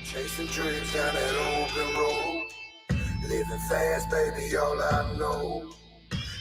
Chasing dreams down that open road. Living fast, baby, all I know.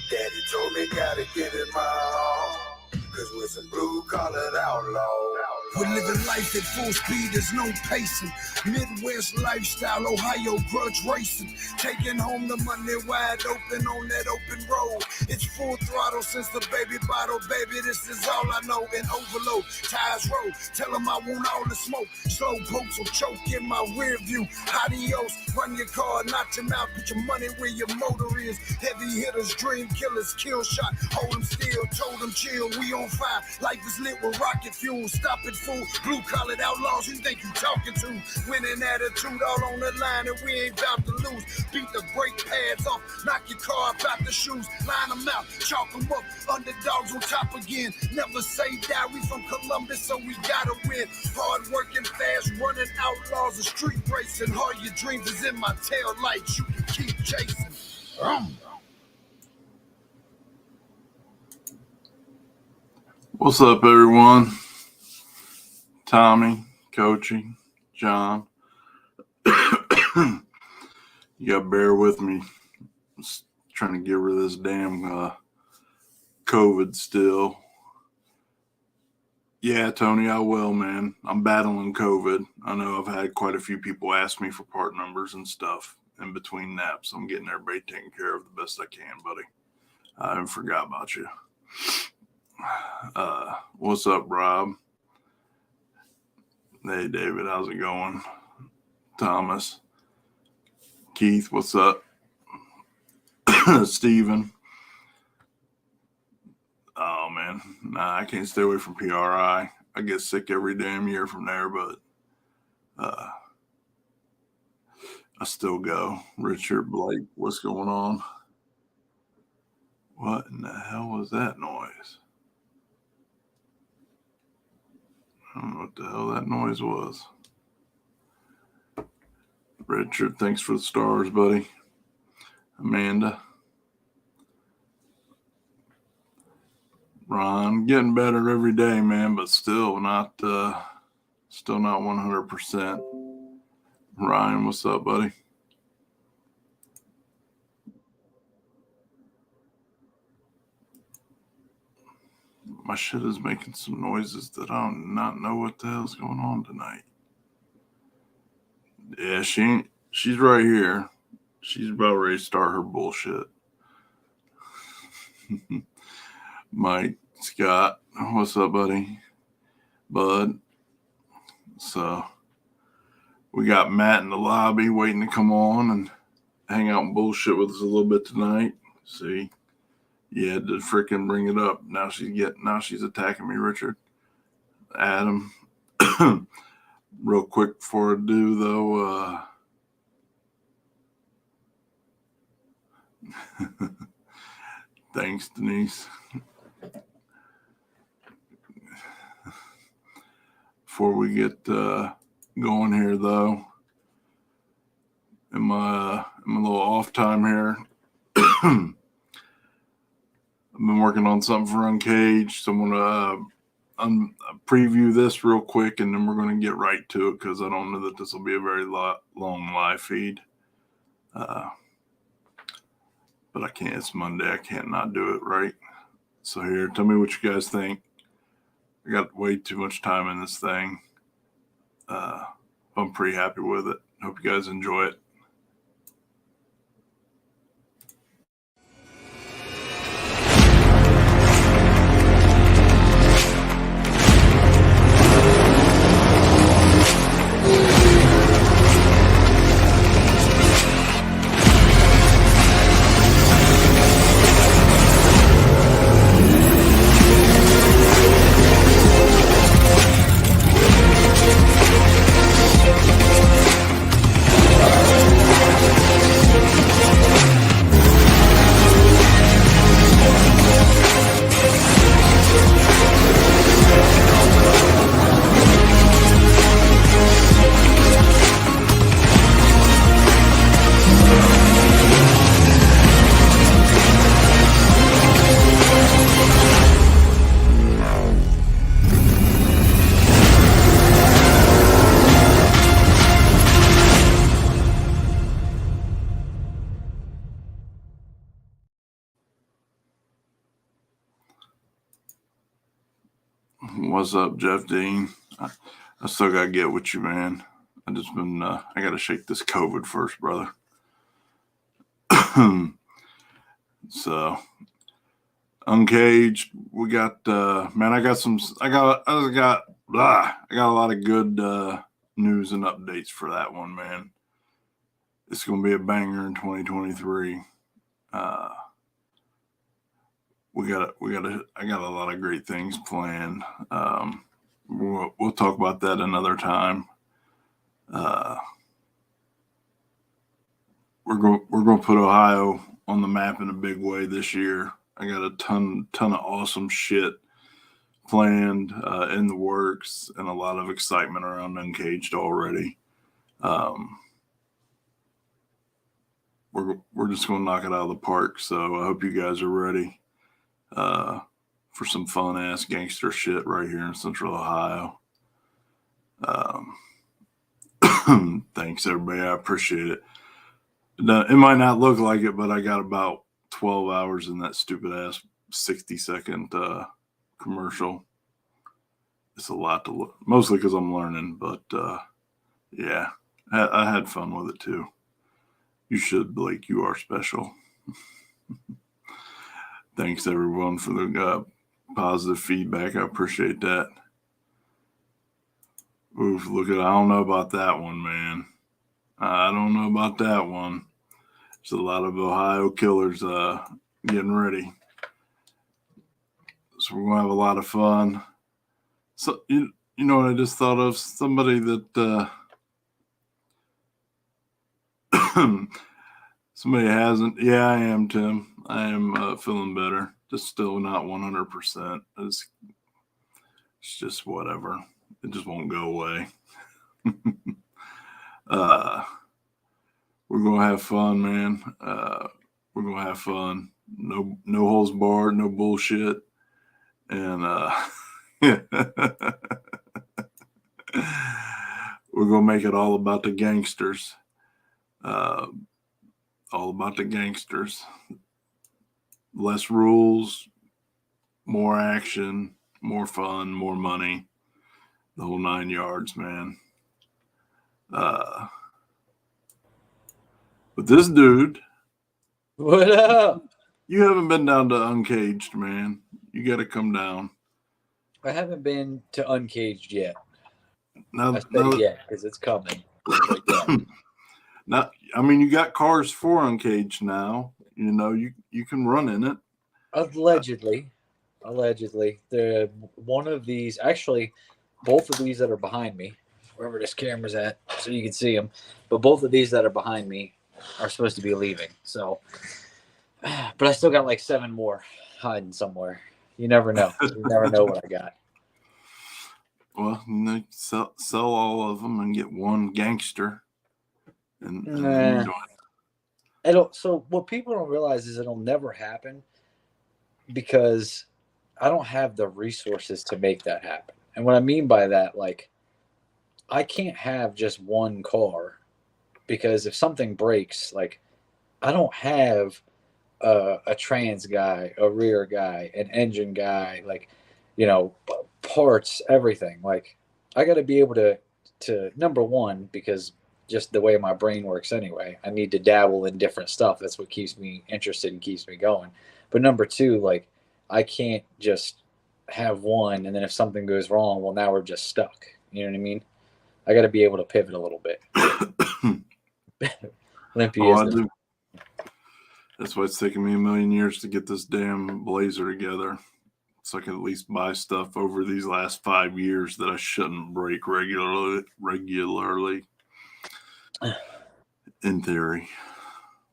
Daddy told me gotta give it my all. Cause we're some blue-collar outlaws. We're living life at full speed, there's no pacing. Midwest lifestyle, Ohio grudge racing. Taking home the money wide open on that open road. It's full throttle since the baby bottle, baby, this is all I know. And overload, tires roll, tell them I want all the smoke. Slow pokes will choke in my rear view. Adios, run your car, knock your mouth, put your money where your motor is. Heavy hitters, dream killers, kill shot, hold them still, told them chill, we on fire. Life is lit with rocket fuel, stop it fool. Blue-collared outlaws, you think you talking to? Winning attitude all on the line and we ain't about to lose. Beat the brake pads off, knock your car up out the shoes. Line them out, chalk them up, underdogs on top again. Never say die, we from Columbus, so we gotta win. Hard working, fast running outlaws, a street racing. All your dreams is in my tail lights, you can keep chasing. What's up, everyone? Tommy, Coachy, John. You gotta bear with me. Just trying to get rid of this damn COVID still. Yeah, Tony, I will, man. I'm battling COVID. I know I've had quite a few people ask me for part numbers and stuff in between naps. I'm getting everybody taken care of the best I can, buddy. I haven't forgot about you. What's up, Rob? Hey, David, how's it going? Thomas, Keith, what's up? Steven. Oh, man. Nah, I can't stay away from PRI. I get sick every damn year from there, but I still go. Richard Blake, what's going on? What in the hell was that noise? I don't know what the hell that noise was. Richard, thanks for the stars, buddy. Amanda. Ron, getting better every day, man, but still not 100%. Ryan, what's up, buddy? My shit is making some noises that I do not know what the hell's going on tonight. Yeah, she's right here. She's about ready to start her bullshit. Mike, Scott, what's up, buddy? Bud. So we got Matt in the lobby waiting to come on and hang out and bullshit with us a little bit tonight. See? Yeah, to freaking bring it up. Now she's attacking me, Richard. Adam. Real quick before I do, though, thanks, Denise. Before we get going here, though, in my little off time here, I've been working on something for UNCAGED, so I'm going to preview this real quick, and then we're going to get right to it because I don't know that this will be a very long live feed. But I can't. It's Monday. I can't not do it, right? So here, tell me what you guys think. I got way too much time in this thing. I'm pretty happy with it. Hope you guys enjoy it. What's up, Jeff Dean? I still gotta get with you, man. I just been I gotta shake this COVID first, brother. So Uncaged, we got man, I got a lot of good news and updates for that one, man. It's gonna be a banger in 2023. I got a lot of great things planned. We'll talk about that another time. We're going to put Ohio on the map in a big way this year. I got a ton of awesome shit planned in the works, and a lot of excitement around Uncaged already. We're just going to knock it out of the park. So I hope you guys are ready for some fun ass gangster shit right here in Central Ohio. Thanks everybody. I appreciate it. It might not look like it, but I got about 12 hours in that stupid ass 60-second commercial. It's a lot to look, mostly because I'm learning, but yeah, I had fun with it too. You should, Blake. You are special. Thanks everyone for the positive feedback. I appreciate that. Oof, I don't know about that one, man. I don't know about that one. There's a lot of Ohio killers getting ready. So we're going to have a lot of fun. So, you know what I just thought of? Somebody that somebody hasn't. Yeah, I am, Tim. I am feeling better. Just still not 100%. It's just whatever. It just won't go away. We're gonna have fun, man. We're gonna have fun. No holds barred, no bullshit, and we're gonna make it all about the gangsters. All about the gangsters. Less rules, more action, more fun, more money. The whole 9 yards, man. But this dude. What up? You haven't been down to Uncaged, man. You got to come down. I haven't been to Uncaged yet. Now, I said yet because it's coming. Now, I mean, you got cars for Uncaged now. You know, you can run in it. Allegedly. They're one of these. Actually, both of these that are behind me, wherever this camera's at, so you can see them. But both of these that are behind me are supposed to be leaving. So, but I still got like 7 more hiding somewhere. You never know. You never know what I got. Well, sell all of them and get one gangster. And so what people don't realize is it'll never happen because I don't have the resources to make that happen. And what I mean by that, like, I can't have just one car because if something breaks, like, I don't have a trans guy, a rear guy, an engine guy, like, you know, parts, everything. Like, I got to be able to number one, because just the way my brain works anyway, I need to dabble in different stuff. That's what keeps me interested and keeps me going. But number two, like, I can't just have one and then if something goes wrong, well, now we're just stuck. You know what I mean? I got to be able to pivot a little bit. Limpy is the... That's why it's taken me a million years to get this damn Blazer together. So I can at least buy stuff over these last 5 years that I shouldn't break regularly. In theory.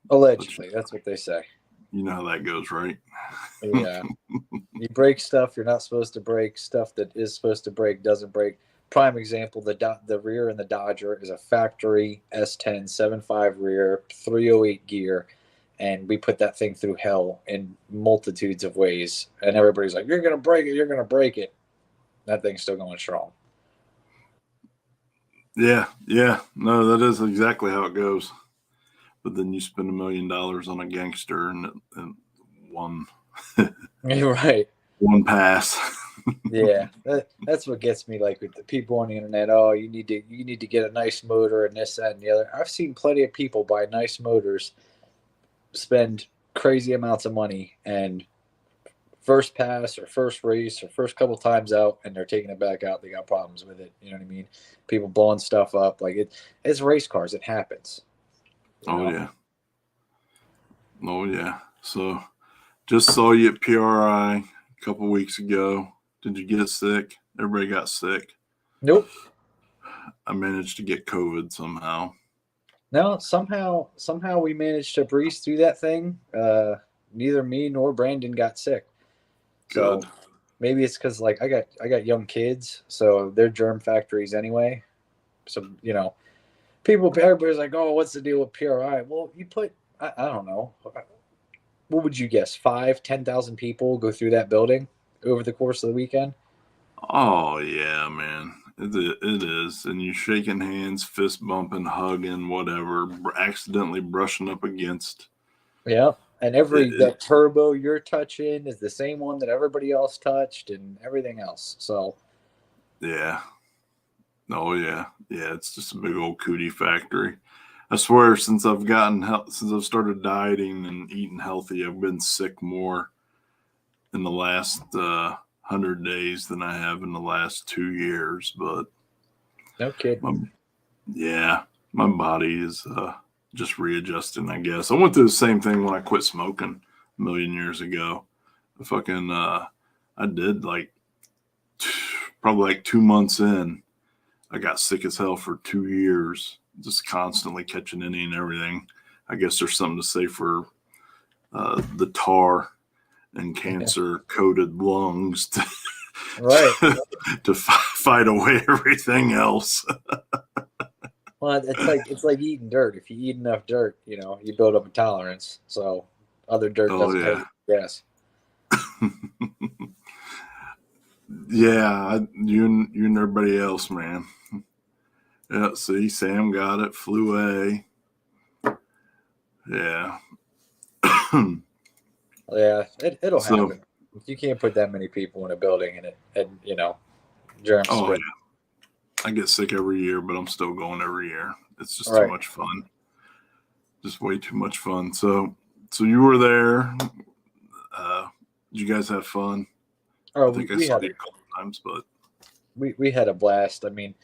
Allegedly, that's what they say. You know how that goes, right? Yeah. You break stuff you're not supposed to break. Stuff that is supposed to break doesn't break. Prime example, the rear in the Dodger is a factory S10 7.5 rear, 308 gear, and we put that thing through hell in multitudes of ways. And everybody's like, you're going to break it, you're going to break it. That thing's still going strong. Yeah. No, that is exactly how it goes. But then you spend $1 million on a gangster and one. You're right. One pass. Yeah, that's what gets me. Like with the people on the internet, oh, you need to get a nice motor and this, that, and the other. I've seen plenty of people buy nice motors, spend crazy amounts of money, and first pass or first race or first couple times out, and they're taking it back out. They got problems with it. You know what I mean? People blowing stuff up. Like it's race cars. It happens. You Oh know? yeah. Oh yeah. So just saw you at PRI a couple weeks ago. Did you get sick? Everybody got sick. Nope. I managed to get COVID somehow. No, somehow we managed to breeze through that thing. Neither me nor Brandon got sick. So Good. maybe it's because like I got young kids, so they're germ factories anyway. So everybody's like, oh, what's the deal with PRI? Well, you put I don't know, what would you guess? 5,000-10,000 people go through that building over the course of the weekend. Oh yeah, man. It is. And you shaking hands, fist bumping, hugging, whatever, accidentally brushing up against. Yeah, and every It, that turbo you're touching is the same one that everybody else touched, and everything else. So yeah. Oh yeah. Yeah, it's just a big old cootie factory. I swear, since I've started dieting and eating healthy, I've been sick more in the last 100 days than I have in the last 2 years. But no kidding. my, yeah, my body is just readjusting, I guess. I went through the same thing when I quit smoking a million years ago. I did probably like 2 months in, I got sick as hell for 2 years, just constantly catching any and everything. I guess there's something to say for the tar and cancer coated lungs Right. to fight away everything else. Well, it's like eating dirt. If you eat enough dirt, you build up a tolerance. So other dirt Oh doesn't hurt yeah. you. Yes. Yeah, you and everybody else, man. Yeah, see, Sam got it, flu A. Yeah. Yeah, it'll So, happen. You can't put that many people in a building and germs oh spread. yeah, I get sick every year, but I'm still going every year. It's just too Right. much fun. Just way too much fun. So you were there. Did you guys have fun? Oh, I think I we saw had you a couple times, but we had a blast. I mean,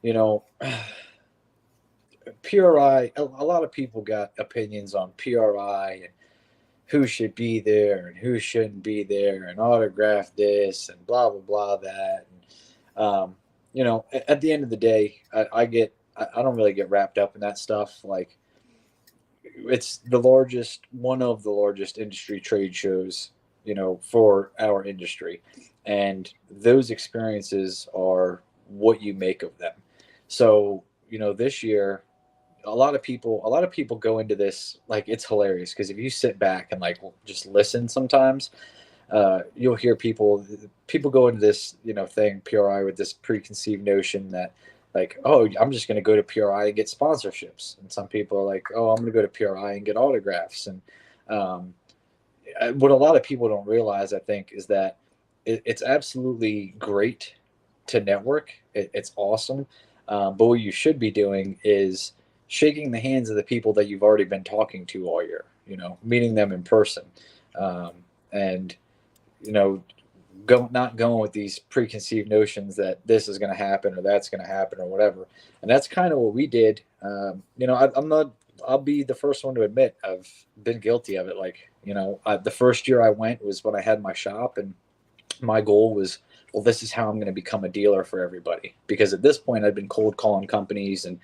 you know, PRI. A lot of people got opinions on PRI and who should be there and who shouldn't be there and autograph this and blah blah blah that. And, at the end of the day, I don't really get wrapped up in that stuff. Like it's one of the largest industry trade shows, for our industry, and those experiences are what you make of them. So this year a lot of people go into this like it's hilarious because if you sit back and like just listen sometimes, you'll hear people go into this thing PRI with this preconceived notion that like, oh, I'm just going to go to PRI and get sponsorships, and some people are like, oh, I'm going to go to PRI and get autographs. And um, what a lot of people don't realize, I think, is that it's absolutely great to network. It's awesome, but what you should be doing is shaking the hands of the people that you've already been talking to all year. Meeting them in person, and you know, not going with these preconceived notions that this is going to happen or that's going to happen or whatever. And that's kind of what we did. I'm not. I'll be the first one to admit I've been guilty of it. Like, the first year I went was when I had my shop, and my goal was, well, this is how I'm going to become a dealer for everybody. Because at this point, I'd been cold calling companies and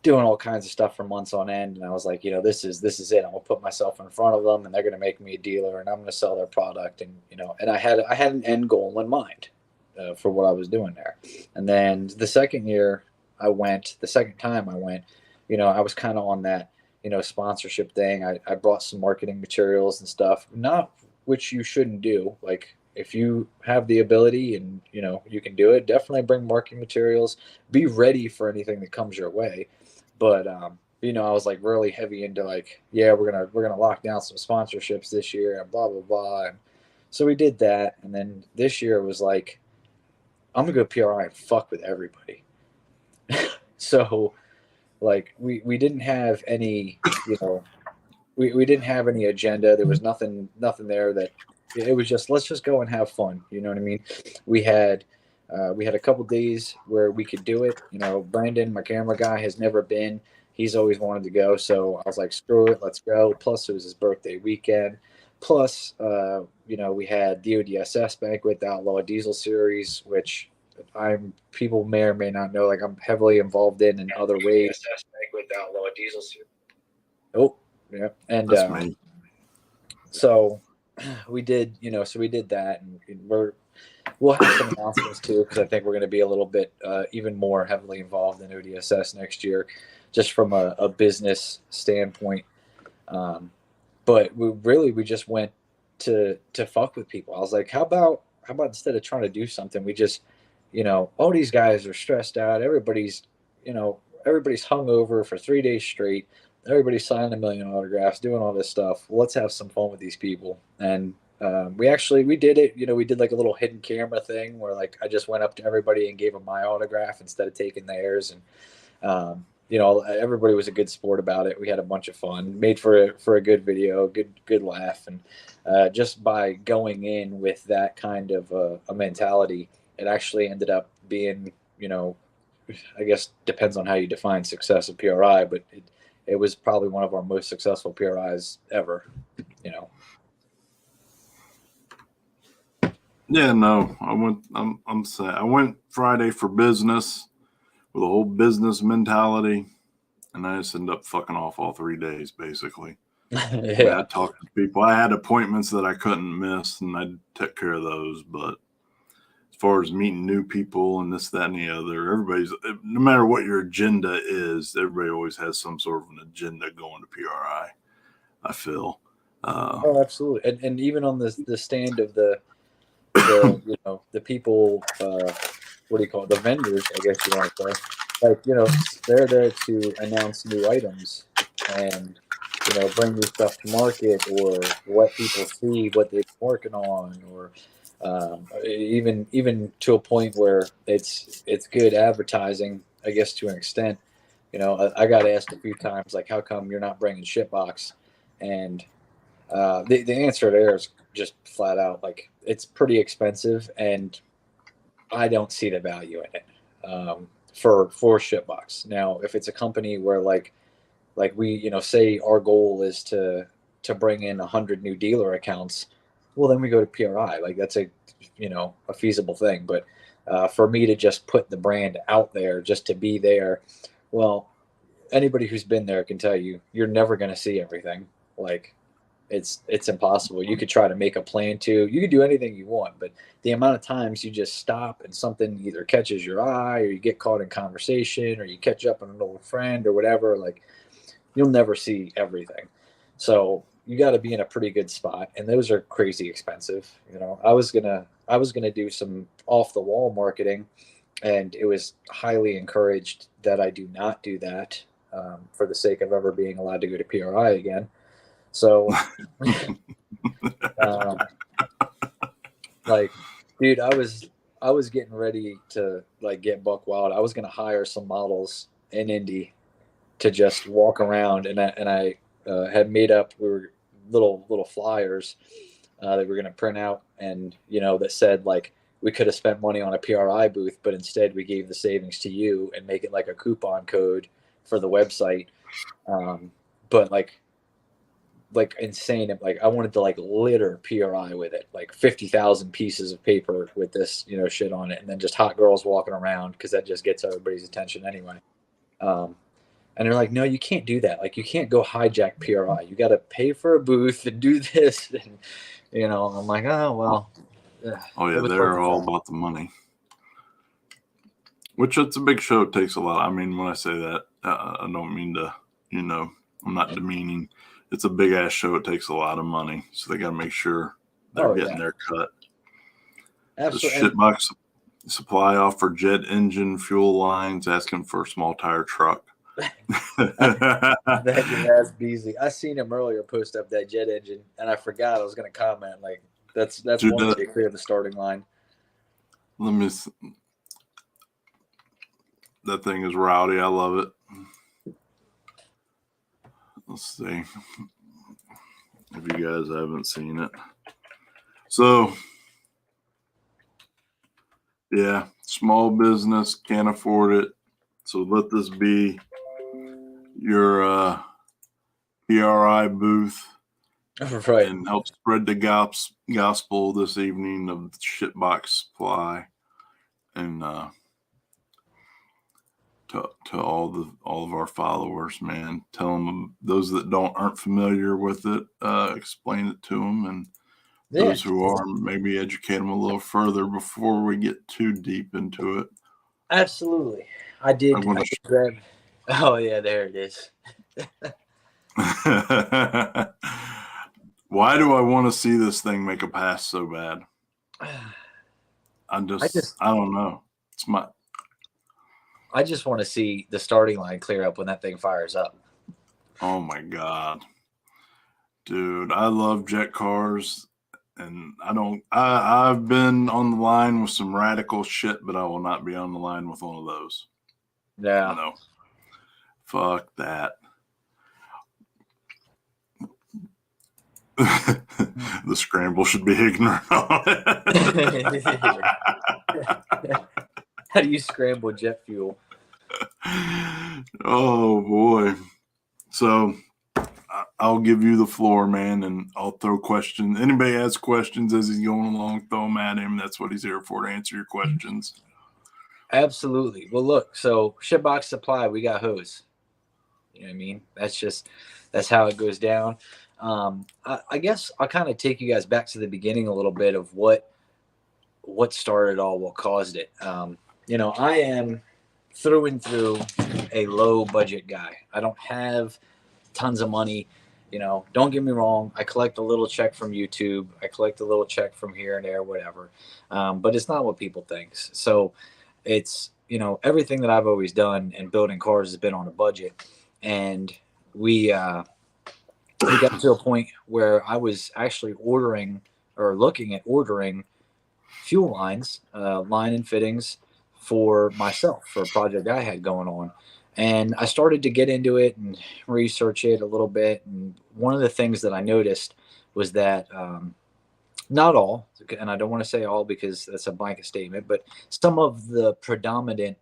doing all kinds of stuff for months on end, and I was like, this is it. I'm gonna put myself in front of them, and they're gonna make me a dealer, and I'm gonna sell their product, and I had an end goal in mind for what I was doing there. And then the second time I went, I was kind of on that sponsorship thing. I brought some marketing materials and stuff, not which you shouldn't do. Like if you have the ability and you can do it, definitely bring marketing materials. Be ready for anything that comes your way. But I was like really heavy into like, yeah, we're gonna lock down some sponsorships this year and blah blah blah. And So we did that, and then this year was like, I'm gonna go PRI and fuck with everybody. So like we didn't have any, we didn't have any agenda. There was nothing there that it was just let's just go and have fun. You know what I mean? We had a couple days where we could do it. Brandon, my camera guy, has never been. He's always wanted to go, so I was like, screw it, let's go. Plus, it was his birthday weekend. Plus, we had the ODSS banquet, the Outlaw Diesel Series, which people may or may not know, like I'm heavily involved in other ways. ODSS banquet, the Outlaw Diesel Series. Oh, yeah, and That's me. so we did, so we did that, and we'll have some announcements too, because I think we're going to be a little bit even more heavily involved in ODSS next year, just from a business standpoint. But we just went to fuck with people. I was like, how about instead of trying to do something, we just, all these guys are stressed out. Everybody's hungover for 3 days straight. Everybody's signing 1 million autographs, doing all this stuff. Well, let's have some fun with these people. And we did it. We did like a little hidden camera thing where like I just went up to everybody and gave them my autograph instead of taking theirs. And everybody was a good sport about it. We had a bunch of fun, made for a good video, good laugh. And just by going in with that kind of a mentality, it actually ended up being, I guess depends on how you define success of PRI, but it was probably one of our most successful PRIs ever. Yeah, no, I'm saying I went Friday for business with a whole business mentality, and I just ended up fucking off all 3 days basically. Yeah. I talked to people. I had appointments that I couldn't miss, and I took care of those. But as far as meeting new people and this, that, and the other, no matter what your agenda is, everybody always has some sort of an agenda going to PRI, I feel. Oh, absolutely. And even on the stand of the people, what do you call it? The vendors, I guess you want to say. Like, they're there to announce new items and, bring new stuff to market or let people see what they've been working on, or even to a point where it's good advertising, I guess, to an extent. I got asked a few times, like, how come you're not bringing Shitbox? And the answer there is just flat out, like, it's pretty expensive, and I don't see the value in it for Shitbox. Now, if it's a company where like we, say our goal is to bring in 100 new dealer accounts, well, then we go to PRI. Like, that's a feasible thing. But for me to just put the brand out there just to be there, well, anybody who's been there can tell you, you're never going to see everything. Like, it's impossible. You could try to make a plan you could do anything you want, but the amount of times you just stop and something either catches your eye, or you get caught in conversation, or you catch up on an old friend or whatever, like, you'll never see everything. So you got to be in a pretty good spot, and those are crazy expensive. I was gonna do some off the wall marketing, and it was highly encouraged that I do not do that, for the sake of ever being allowed to go to PRI again. So, like, dude, I was getting ready to like get buck wild. I was gonna hire some models in Indy to just walk around, and I had made up, we were little flyers that we were gonna print out, and that said, like, we could have spent money on a PRI booth, but instead we gave the savings to you and make it like a coupon code for the website. But like insane. Like, I wanted to like litter PRI with it, like 50,000 pieces of paper with this, shit on it. And then just hot girls walking around, because that just gets everybody's attention anyway. And they're like, no, you can't do that. Like, you can't go hijack PRI. You got to pay for a booth and do this. And, I'm like, oh, well. Oh, yeah, they're all about the money. Which, it's a big show. It takes a lot. I mean, when I say that, I don't mean to, I'm not demeaning. It's a big ass show. It takes a lot of money, so they got to make sure they're getting their cut. Absolutely. The Shitbox Supply offer jet engine fuel lines, asking for a small tire truck. That's Beasley. I seen him earlier post up that jet engine, and I forgot I was going to comment. Like, That's Dude, one way to clear the starting line. Let me. That thing is rowdy. I love it. Let's see if you guys haven't seen it. So, yeah, small business can't afford it. So let this be your PRI booth. Right. And help spread the gospel this evening of Shitbox Supply, and to all of our followers, man. Tell them, those that aren't familiar with it, explain it to them, and those who are, maybe educate them a little further before we get too deep into it. Absolutely, I did grab. Oh yeah, there it is. Why do I want to see this thing make a pass so bad? I don't know. I just want to see the starting line clear up when that thing fires up. Oh my God. Dude, I love jet cars, and I've been on the line with some radical shit, but I will not be on the line with one of those. Yeah. No. Fuck that. The scramble should be ignorant on it. How do you scramble jet fuel? Oh boy. So I'll give you the floor, man, and I'll throw questions. Anybody has questions as he's going along, throw them at him. That's what he's here for, to answer your questions. Absolutely. Well, look, so Shitbox Supply, we got hose. You know what I mean? That's how it goes down. I guess I'll kind of take you guys back to the beginning a little bit of what started it all, what caused it. I am through and through a low budget guy. I don't have tons of money. Don't get me wrong. I collect a little check from YouTube. I collect a little check from here and there, whatever. But it's not what people think. So it's, everything that I've always done in building cars has been on a budget. And we got to a point where I was actually looking at ordering fuel lines, line and fittings for myself, for a project I had going on. And I started to get into it and research it a little bit. And one of the things that I noticed was that not all, and I don't want to say all because that's a blanket statement, but some of the predominant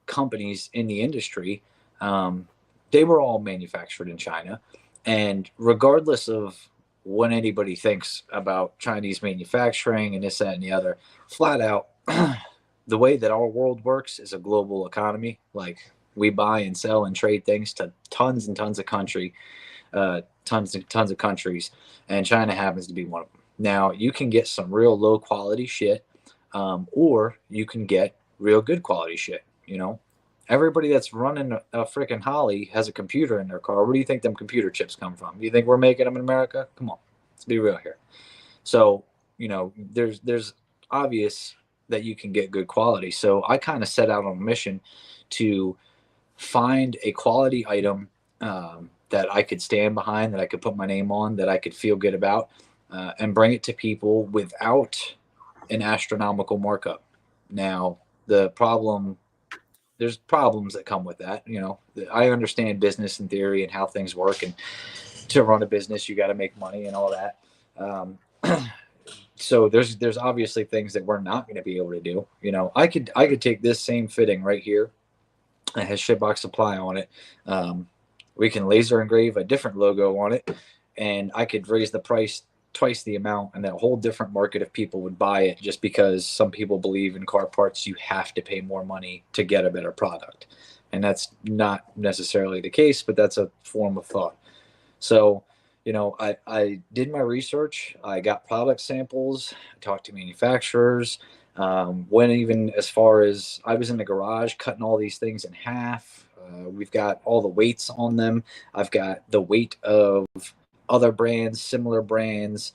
companies in the industry, they were all manufactured in China. And regardless of what anybody thinks about Chinese manufacturing and this, that, and the other, flat out, the way that our world works is a global economy. Like, we buy and sell and trade things to tons and tons of countries, and China happens to be one of them. Now, you can get some real low quality shit, or you can get real good quality shit. Everybody that's running a freaking Holly has a computer in their car. Where do you think them computer chips come from? Do you think we're making them in America? Come on, let's be real here. So, there's obvious that you can get good quality. So I kind of set out on a mission to find a quality item that I could stand behind, that I could put my name on, that I could feel good about, and bring it to people without an astronomical markup. Now, there's problems that come with that. I understand business and theory and how things work, and to run a business, you got to make money and all that. So there's obviously things that we're not going to be able to do. I could take this same fitting right here. It has Shitbox Supply on it. We can laser engrave a different logo on it, and I could raise the price twice the amount, and then a whole different market of people would buy it, just because some people believe in car parts you have to pay more money to get a better product. And that's not necessarily the case, but that's a form of thought. So, I did my research. I got product samples, talked to manufacturers, went even as far as I was in the garage cutting all these things in half. We've got all the weights on them. I've got the weight of other brands, similar brands,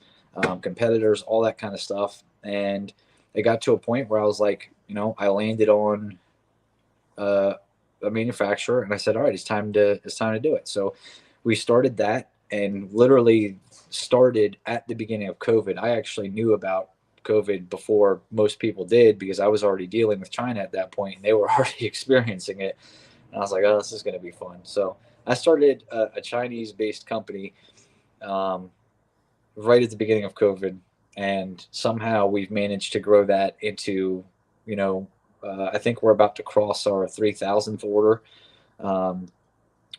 competitors, all that kind of stuff. And it got to a point where I was like, I landed on a manufacturer, and I said, all right, it's time to do it. So we started that, and literally started at the beginning of COVID. I actually knew about COVID before most people did because I was already dealing with China at that point, and they were already experiencing it. And I was like, oh, this is going to be fun. So I started a Chinese-based company right at the beginning of COVID, and somehow we've managed to grow that into, I think we're about to cross our 3,000th order.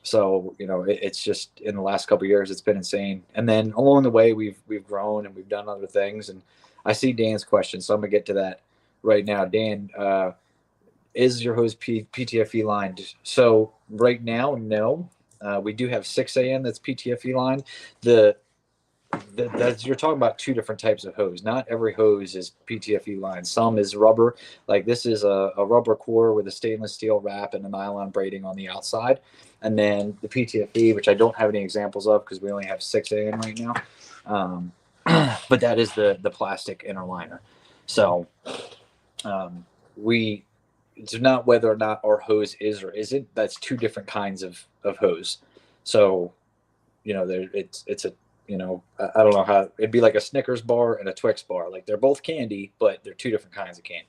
So it's just in the last couple of years, it's been insane. And then along the way, we've grown and we've done other things. And I see Dan's question, so I'm gonna get to that right now. Dan, is your hose PTFE lined? So right now, no. We do have 6AN that's PTFE lined. You're talking about two different types of hose. Not every hose is PTFE lined. Some is rubber. Like this is a rubber core with a stainless steel wrap and a nylon braiding on the outside. And then the PTFE, which I don't have any examples of because we only have 6AN right now. But that is the plastic inner liner. So it's not whether or not our hose is or isn't. That's two different kinds of hose. So, it's a, I don't know how it'd be like a Snickers bar and a Twix bar. Like they're both candy, but they're two different kinds of candy.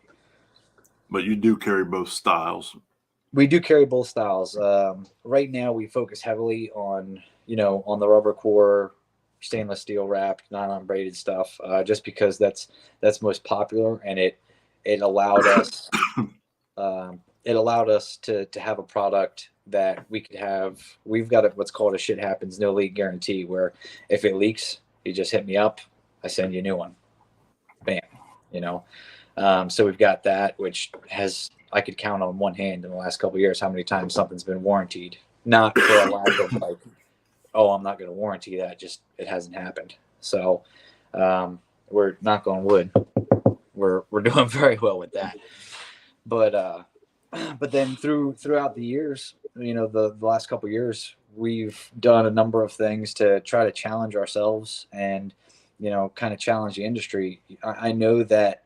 But you do carry both styles. We do carry both styles. Right now we focus heavily on the rubber core, stainless steel wrapped, nylon braided stuff, just because that's most popular, and it allowed us to have a product that we could have. We've got what's called a shit happens, no leak guarantee, where if it leaks, you just hit me up, I send you a new one. Bam. So we've got that, which I could count on one hand in the last couple of years how many times something's been warrantied. Not for a lack of like, oh, I'm not going to warranty that. Just it hasn't happened. So we're knock on wood. We're doing very well with that. But then throughout the years, the last couple of years, we've done a number of things to try to challenge ourselves and, kind of challenge the industry. I know that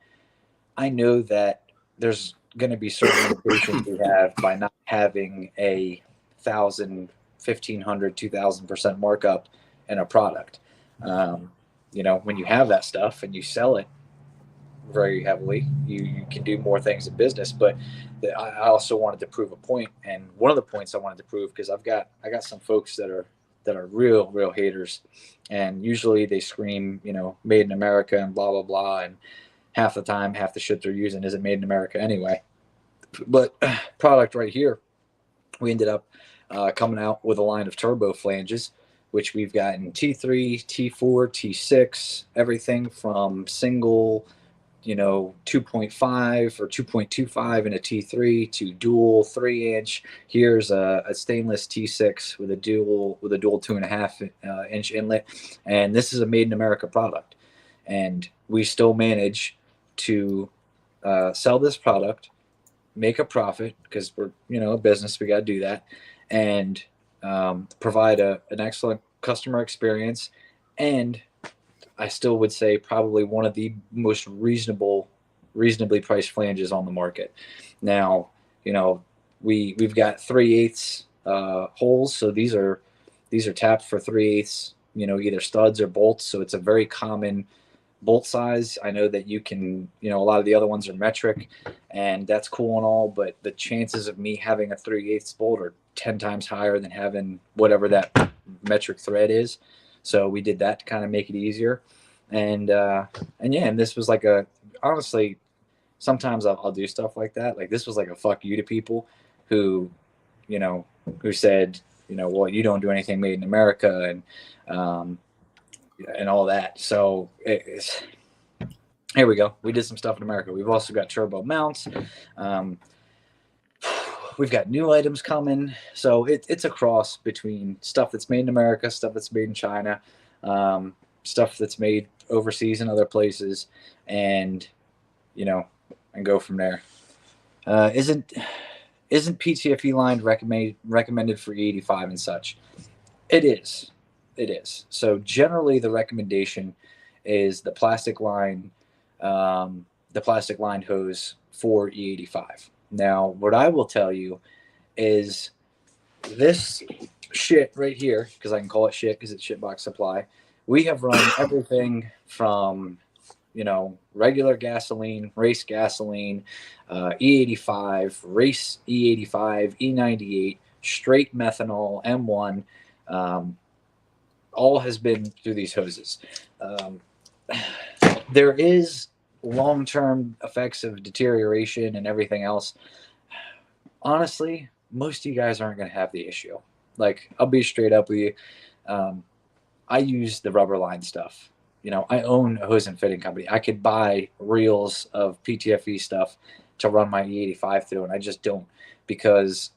there's going to be certain limitations we have by not having a 1,000, 1,500, 2,000% markup in a product. When you have that stuff and you sell it very heavily, you can do more things in business. But I also wanted to prove a point, and one of the points I wanted to prove, because I got some folks that are real haters, and usually they scream made in America and blah blah blah, and half the time half the shit they're using isn't made in America anyway. But product right here, we ended up coming out with a line of turbo flanges, which we've got in T3, T4, T6, everything from single 2.5 or 2.25 in a T3 to dual 3-inch. Here's a stainless T6 with a dual 2.5 inch inlet, and this is a made in America product. And we still manage to sell this product, make a profit, because we're a business, we got to do that, and provide an excellent customer experience. And I still would say probably one of the most reasonably priced flanges on the market. Now, we've got 3/8 holes, so these are tapped for 3/8, either studs or bolts. So it's a very common bolt size. I know that you can, a lot of the other ones are metric, and that's cool and all, but the chances of me having a 3/8 bolt are 10 times higher than having whatever that metric thread is. So we did that to kind of make it easier. And this was like honestly, sometimes I'll do stuff like that. Like this was like a fuck you to people who said, well, you don't do anything made in America and all that. So here we go. We did some stuff in America. We've also got turbo mounts. We've got new items coming. So it's a cross between stuff that's made in America, stuff that's made in China, stuff that's made overseas in other places, and go from there. Isn't PTFE line recommended for E85 and such? It is. So generally the recommendation is the plastic line hose for E85. Now, what I will tell you is this shit right here, because I can call it shit because it's Shitbox Supply. We have run everything from, regular gasoline, race gasoline, E85, race E85, E98, straight methanol, M1. All has been through these hoses. Um, there is long-term effects of deterioration and everything else. Honestly, most of you guys aren't going to have the issue. Like, I'll be straight up with you. I use the rubber line stuff. I own a hose and fitting company. I could buy reels of PTFE stuff to run my E85 through, and I just don't, because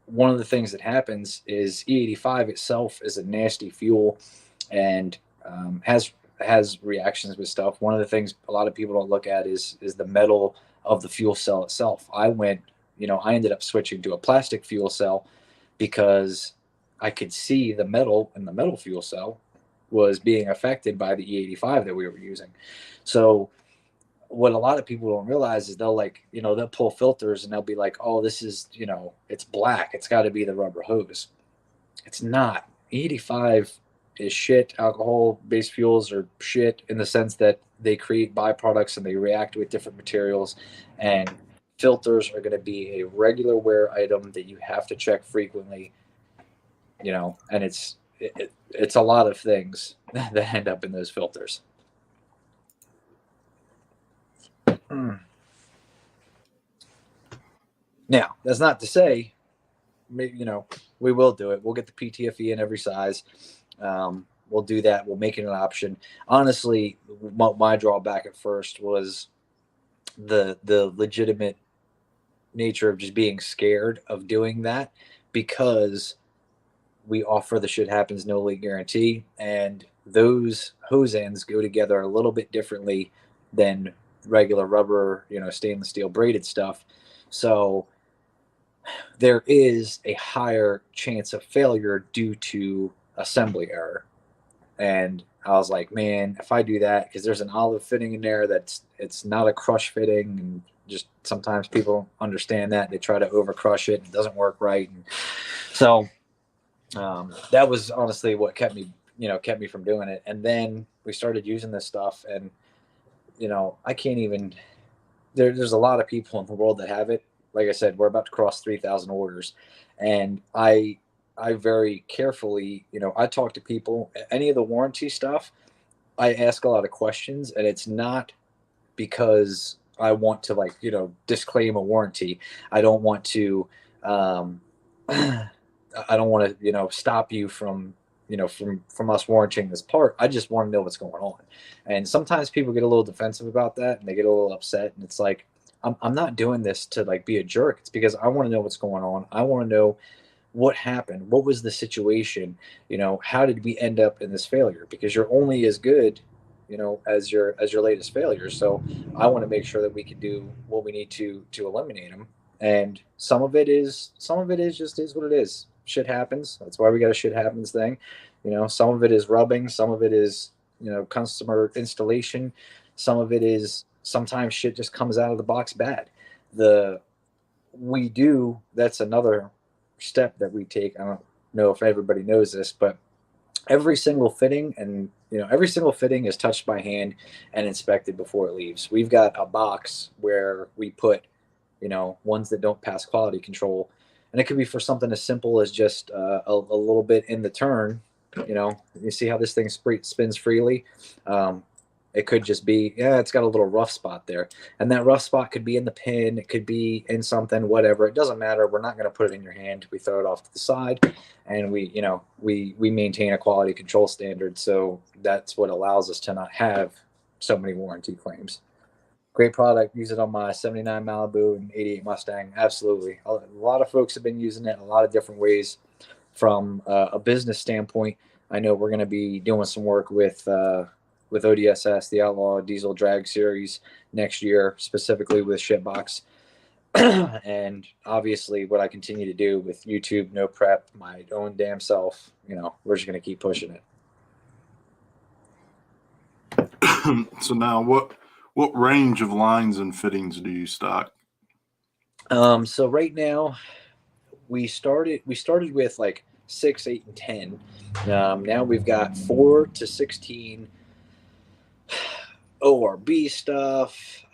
one of the things that happens is E85 itself is a nasty fuel and has reactions with stuff. One of the things a lot of people don't look at is the metal of the fuel cell itself. I ended up switching to a plastic fuel cell because I could see the metal in the metal fuel cell was being affected by the E85 that we were using. So what a lot of people don't realize is they'll pull filters and they'll be like, oh, this is, it's black. It's got to be the rubber hose. It's not. E85 is shit. Alcohol-based fuels are shit in the sense that they create byproducts and they react with different materials. And filters are going to be a regular wear item that you have to check frequently. And it's a lot of things that end up in those filters. Now, that's not to say, we will do it. We'll get the PTFE in every size. We'll do that. We'll make it an option. Honestly, my drawback at first was the legitimate nature of just being scared of doing that, because we offer the shit happens no leak guarantee, and those hose ends go together a little bit differently than regular rubber, stainless steel braided stuff. So there is a higher chance of failure due to assembly error. And I was like, man, if I do that, because there's an olive fitting in there it's not a crush fitting, and just sometimes people understand that they try to over crush it, it doesn't work right. And so that was honestly what kept me from doing it. And then we started using this stuff, and I can't even. There's a lot of people in the world that have it. Like I said, we're about to cross 3,000 orders, and I very carefully, I talk to people. Any of the warranty stuff, I ask a lot of questions, and it's not because I want to disclaim a warranty. I don't want to. I don't want to, stop you from, from us warranting this part. I just want to know what's going on. And sometimes people get a little defensive about that, and they get a little upset. And it's like, I'm not doing this to be a jerk. It's because I want to know what's going on. I want to know what happened. What was the situation? How did we end up in this failure? Because you're only as good, as your latest failure. So I want to make sure that we can do what we need to eliminate them. And some of it is just is what it is. Shit happens. That's why we got a shit happens thing. Some of it is rubbing. Some of it is, customer installation. Some of it is sometimes shit just comes out of the box bad. That's another step that we take. I don't know if everybody knows this, but every single fitting is touched by hand and inspected before it leaves. We've got a box where we put, ones that don't pass quality control. And it could be for something as simple as just a little bit in the turn. You see how this thing spins freely. It could just be, it's got a little rough spot there. And that rough spot could be in the pin. It could be in something, whatever. It doesn't matter. We're not going to put it in your hand. We throw it off to the side, and we maintain a quality control standard. So that's what allows us to not have so many warranty claims. Great product. Use it on my 79 Malibu and 88 Mustang. Absolutely. A lot of folks have been using it in a lot of different ways. From a business standpoint, I know we're going to be doing some work with ODSS, the Outlaw Diesel Drag Series, next year, specifically with Shitbox. And obviously what I continue to do with YouTube, no prep, my own damn self, we're just going to keep pushing it. So now what range of lines and fittings do you stock? So right now we started with 6, 8, and 10. Now we've got 4 to 16 ORB stuff,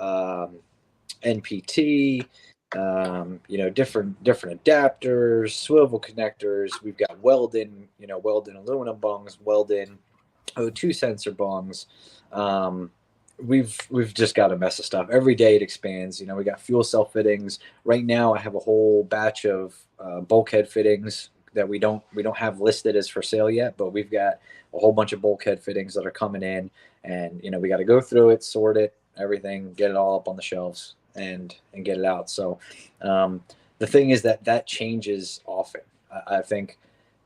NPT, different adapters, swivel connectors. We've got Weldon, Weldon aluminum bungs, Weldon O2 sensor bungs. We've just got a mess of stuff. Every day it expands. We got fuel cell fittings. Right now I have a whole batch of bulkhead fittings that we don't have listed as for sale yet, but we've got a whole bunch of bulkhead fittings that are coming in, and we got to go through it, sort it, everything, get it all up on the shelves and get it out. So the thing is that changes often. I think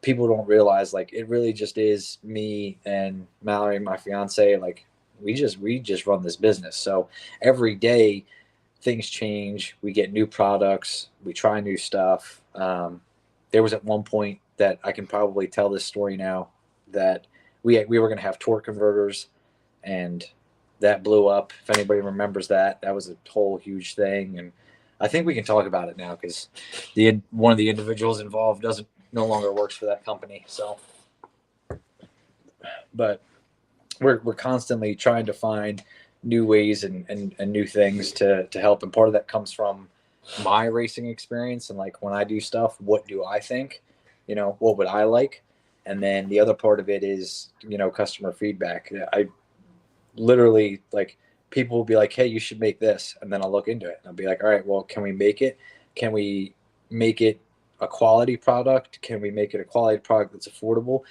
people don't realize, like, it really just is me and Mallory, my fiance. Like, we just run this business. So every day things change. We get new products. We try new stuff. There was at one point that I can probably tell this story now, that we were going to have torque converters, and that blew up. If anybody remembers that was a whole huge thing. And I think we can talk about it now, because one of the individuals involved no longer works for that company. So, but we're constantly trying to find new ways and new things to help. And part of that comes from my racing experience. And, like, when I do stuff, what do I think? What would I like? And then the other part of it is, customer feedback. I literally, like, people will be like, hey, you should make this. And then I'll look into it and I'll be like, all right, well, can we make it? Can we make it a quality product? Can we make it a quality product that's affordable?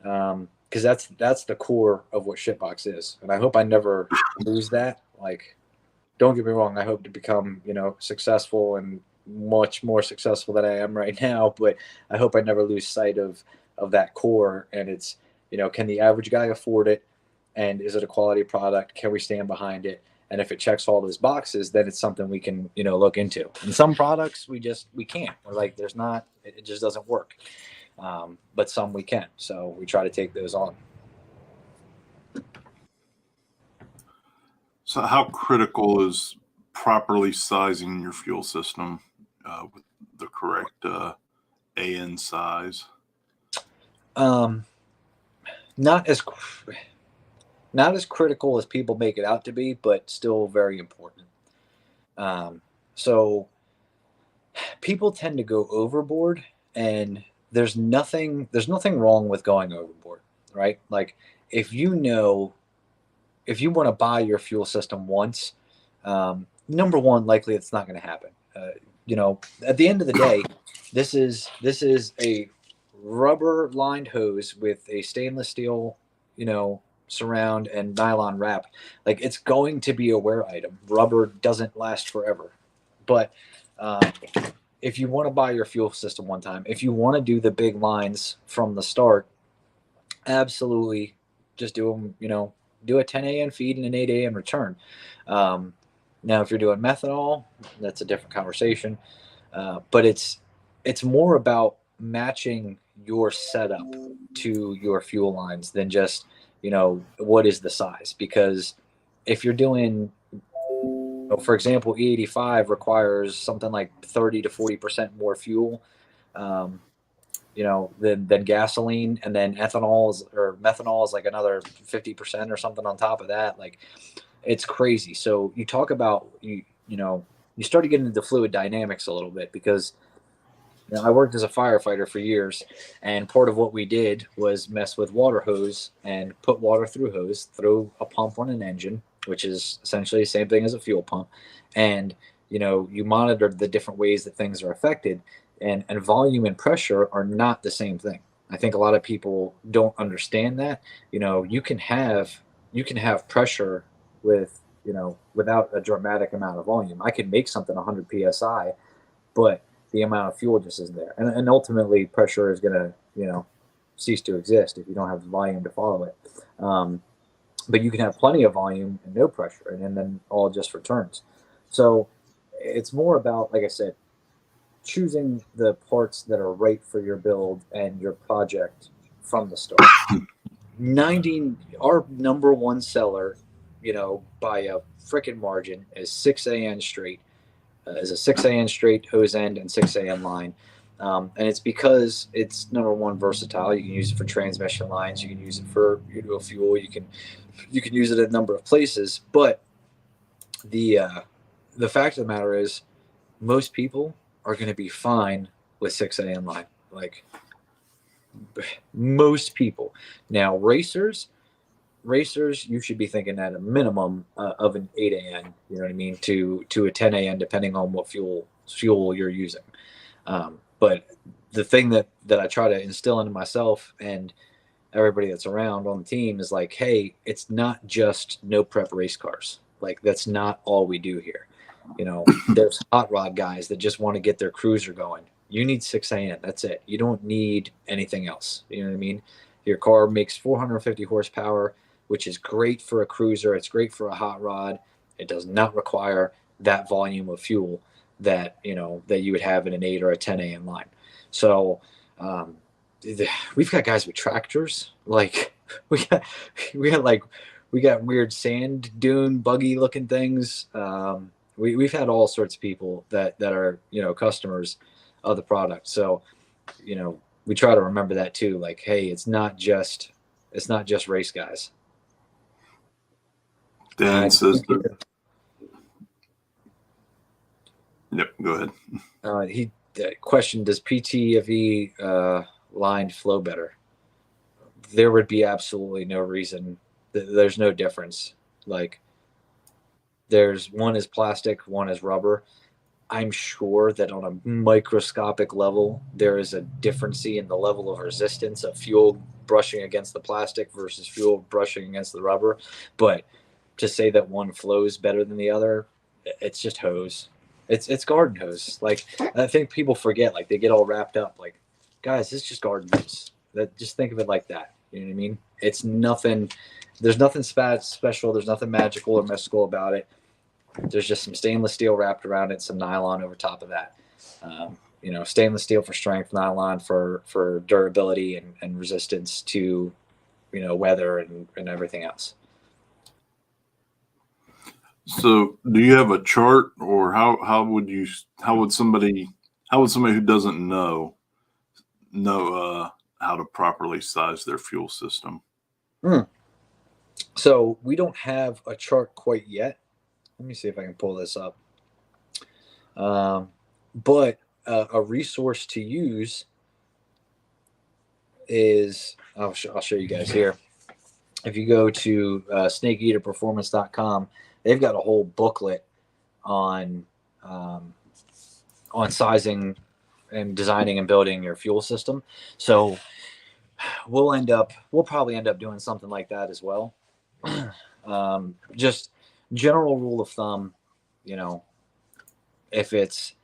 Because that's the core of what Shitbox is. And I hope I never lose that. Like, don't get me wrong, I hope to become, successful and much more successful than I am right now. But I hope I never lose sight of that core. And it's, can the average guy afford it? And is it a quality product? Can we stand behind it? And if it checks all those boxes, then it's something we can, look into. And some products we can't. We're like, it just doesn't work. But some we can. So we try to take those on. So how critical is properly sizing your fuel system with the correct AN size? Not as critical as people make it out to be, but still very important. So people tend to go overboard, and there's nothing wrong with going overboard, right? Like, if you want to buy your fuel system once, number one, likely it's not going to happen. At the end of the day, this is a rubber lined hose with a stainless steel, surround and nylon wrap. Like, it's going to be a wear item. Rubber doesn't last forever. But if you want to buy your fuel system one time, if you want to do the big lines from the start, absolutely just do them, do a 10 a.m. feed and an 8 a.m. return. Now, if you're doing methanol, that's a different conversation. But it's more about matching your setup to your fuel lines than just, what is the size? Because if you're doing, for example, E85 requires something like 30 to 40% more fuel, than gasoline, and then methanol is like another 50% or something on top of that. Like, it's crazy. So you talk about you start to get into fluid dynamics a little bit, because I worked as a firefighter for years, and part of what we did was mess with water hose and put water through hose through a pump on an engine, which is essentially the same thing as a fuel pump. And you monitor the different ways that things are affected, and volume and pressure are not the same thing. I think a lot of people don't understand that. You can have pressure with, without a dramatic amount of volume. I can make something 100 psi, but the amount of fuel just isn't there. And ultimately, pressure is going to, cease to exist if you don't have the volume to follow it. But you can have plenty of volume and no pressure, and then all just returns. So it's more about, like I said, choosing the parts that are right for your build and your project from the start. Our number one seller, by a freaking margin, is 6 AN straight. Is a 6 AN straight hose end and 6 AN line. And it's because it's, number one, versatile. You can use it for transmission lines. You can use it for fuel. You can use it at a number of places. But the fact of the matter is, most people are going to be fine with 6A inline. Like, most people. Now, racers, you should be thinking at a minimum of an 8AN. You know what I mean? To a 10AN, depending on what fuel you're using. But the thing that I try to instill into myself and everybody that's around on the team is like, hey, it's not just no prep race cars. Like, that's not all we do here. You know, there's hot rod guys that just want to get their cruiser going. You need 6AN. That's it. You don't need anything else. You know what I mean? Your car makes 450 horsepower, which is great for a cruiser. It's great for a hot rod. It does not require that volume of fuel that, you know, that you would have in an 8 or a 10AN line. So we've got guys with tractors. Like, we got weird sand dune buggy looking things. We've had all sorts of people that are, you know, customers of the product. So, you know, we try to remember that too. Like, hey, it's not just race guys. Dan says yep, go ahead. He questioned, does PTFE lined flow better? There would be absolutely no reason. There's no difference. Like, there's one is plastic, one is rubber. I'm sure that on a microscopic level, there is a difference in the level of resistance of fuel brushing against the plastic versus fuel brushing against the rubber. But to say that one flows better than the other, it's just hose. It's garden hose. Like, I think people forget, like, they get all wrapped up. Like, guys, it's just garden hose. Just think of it like that. You know what I mean? It's nothing. There's nothing special. There's nothing magical or mystical about it. There's just some stainless steel wrapped around it, some nylon over top of that. You know, stainless steel for strength, nylon for durability and resistance to, you know, weather and everything else. So, do you have a chart, or how would somebody who doesn't know how to properly size their fuel system? So we don't have a chart quite yet. Let me see if I can pull this up. But a resource to use is, I'll show you guys here. If you go to snakeeaterperformance.com, they've got a whole booklet on sizing and designing and building your fuel system. So we'll probably end up doing something like that as well. Just general rule of thumb, you know, if it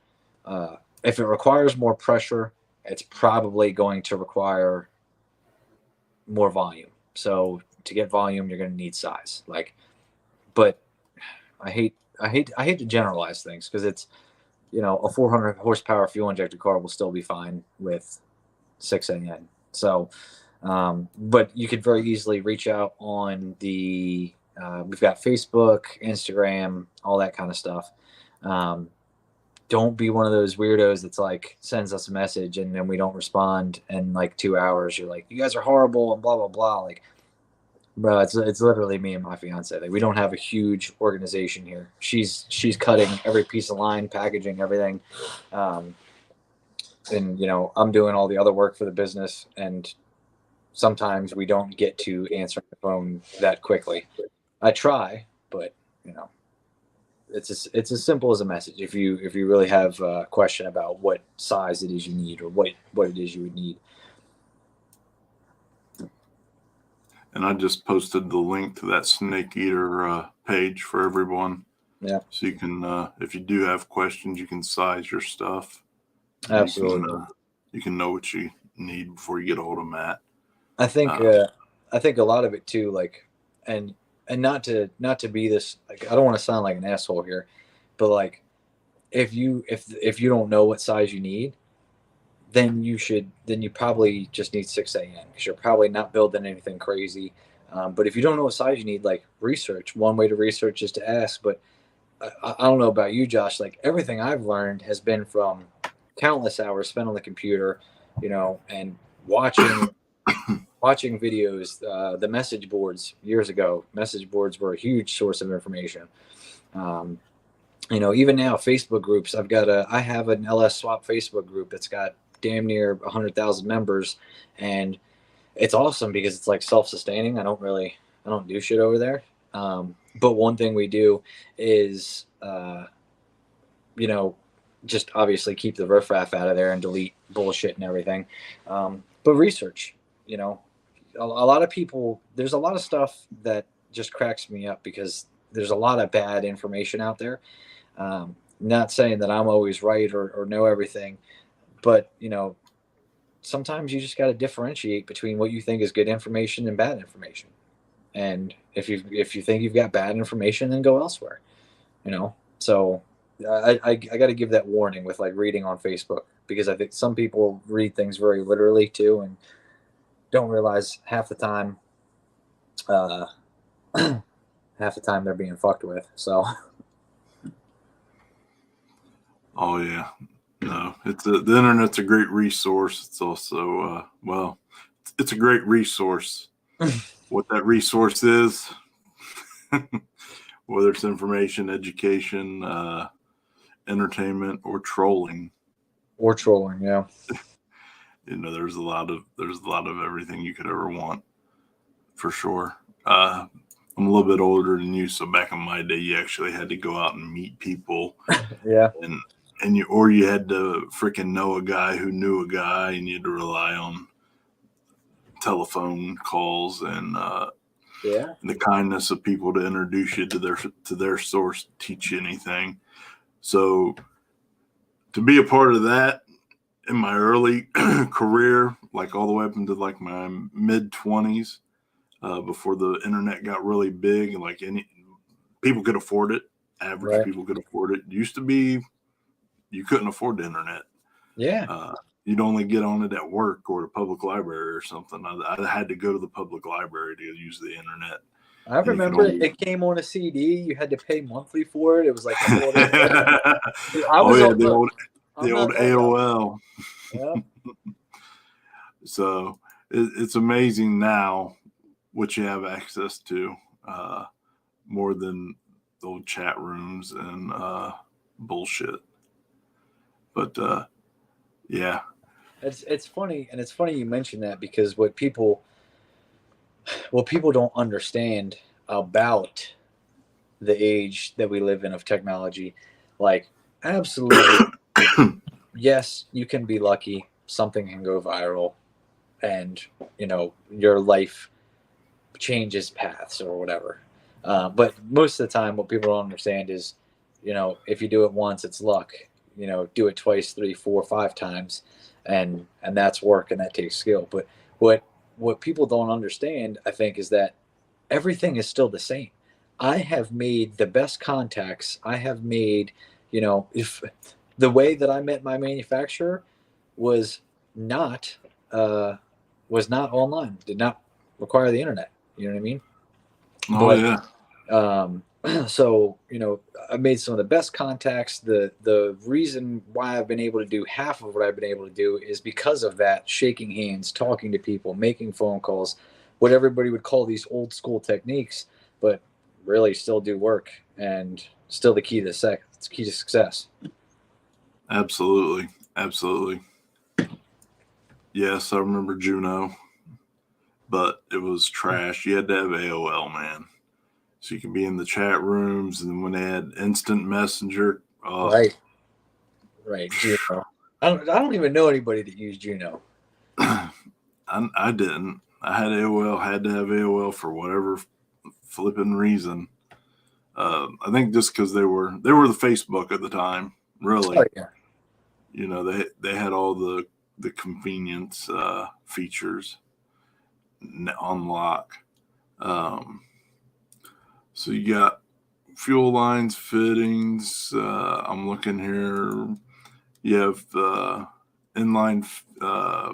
requires more pressure, it's probably going to require more volume. So to get volume, you're going to need size. Like, but I hate to generalize things, because it's, you know, a 400 horsepower fuel injected car will still be fine with 6AN. So, but you could very easily reach out on the, we've got Facebook, Instagram, all that kind of stuff. Don't be one of those weirdos that's like sends us a message and then we don't respond in like 2 hours. You're like, you guys are horrible and blah, blah, blah. Like, bro, it's literally me and my fiance. Like, we don't have a huge organization here. She's cutting every piece of line, packaging everything. And, you know, I'm doing all the other work for the business, and sometimes we don't get to answering the phone that quickly. I try, but, you know, it's as simple as a message. If you really have a question about what size it is you need, or what it is you would need. And I just posted the link to that Snake Eater page for everyone. Yeah. So you can, if you do have questions, you can size your stuff. Absolutely. You can know what you need before you get a hold of Matt. I think a lot of it too, like, and not to be this, like, I don't want to sound like an asshole here, but like, if you don't know what size you need, then you probably just need 6AN, because you're probably not building anything crazy. But if you don't know what size you need, like, research. One way to research is to ask. But I don't know about you, Josh. Like, everything I've learned has been from countless hours spent on the computer, and watching videos. The message boards years ago, message boards were a huge source of information. Even now, Facebook groups. I have an LS Swap Facebook group that's got damn near 100,000 members, and it's awesome because it's like self-sustaining. I don't do shit over there. But one thing we do is, just obviously keep the riffraff out of there and delete bullshit and everything. But research, a lot of people, there's a lot of stuff that just cracks me up because there's a lot of bad information out there. Not saying that I'm always right or know everything, but sometimes you just got to differentiate between what you think is good information and bad information. And if you think you've got bad information, then go elsewhere. So I got to give that warning with like reading on Facebook, because I think some people read things very literally too and don't realize half the time they're being fucked with. So. Oh yeah, no, the internet's a great resource. It's also it's a great resource. What that resource is, whether it's information, education, entertainment, or trolling. Yeah. There's a lot of everything you could ever want, for sure. I'm a little bit older than you, so back in my day, you actually had to go out and meet people. Yeah. And you had to freaking know a guy who knew a guy, and you had to rely on telephone calls and the kindness of people to introduce you to their source, teach you anything. So to be a part of that in my early career, like all the way up into like my mid 20s, before the internet got really big, and like people could afford it. Average people could afford it. It used to be you couldn't afford the internet. Yeah. You'd only get on it at work or the public library or something. I had to go to the public library to use the internet. I remember it came on a CD. You had to pay monthly for it. It was like a whole the old AOL. Yeah. So it's amazing now what you have access to, more than the old chat rooms and bullshit. But yeah, it's funny, and it's funny you mentioned that, because what people don't understand about the age that we live in of technology, like absolutely, yes, you can be lucky, something can go viral, and your life changes paths or whatever. But most of the time, what people don't understand is, if you do it once, it's luck. Do it twice, 3, 4, 5 times, and that's work, and that takes skill. But what people don't understand, I think, is that everything is still the same. I have made the best contacts. I have made, if the way that I met my manufacturer was not online, did not require the internet. You know what I mean? So, I made some of the best contacts. The reason why I've been able to do half of what I've been able to do is because of that: shaking hands, talking to people, making phone calls, what everybody would call these old school techniques, but really still do work, and still the key to success. Absolutely. Yes, I remember Juno, but it was trash. You had to have AOL, man. So you could be in the chat rooms, and when they had instant messenger. Right. Juno. I don't even know anybody that used Juno. I didn't. I had AOL. Had to have AOL for whatever flipping reason. I think just because they were the Facebook at the time. Really. Oh, yeah. They had all the convenience features on lock. So you got fuel lines, fittings. I'm looking here. You have inline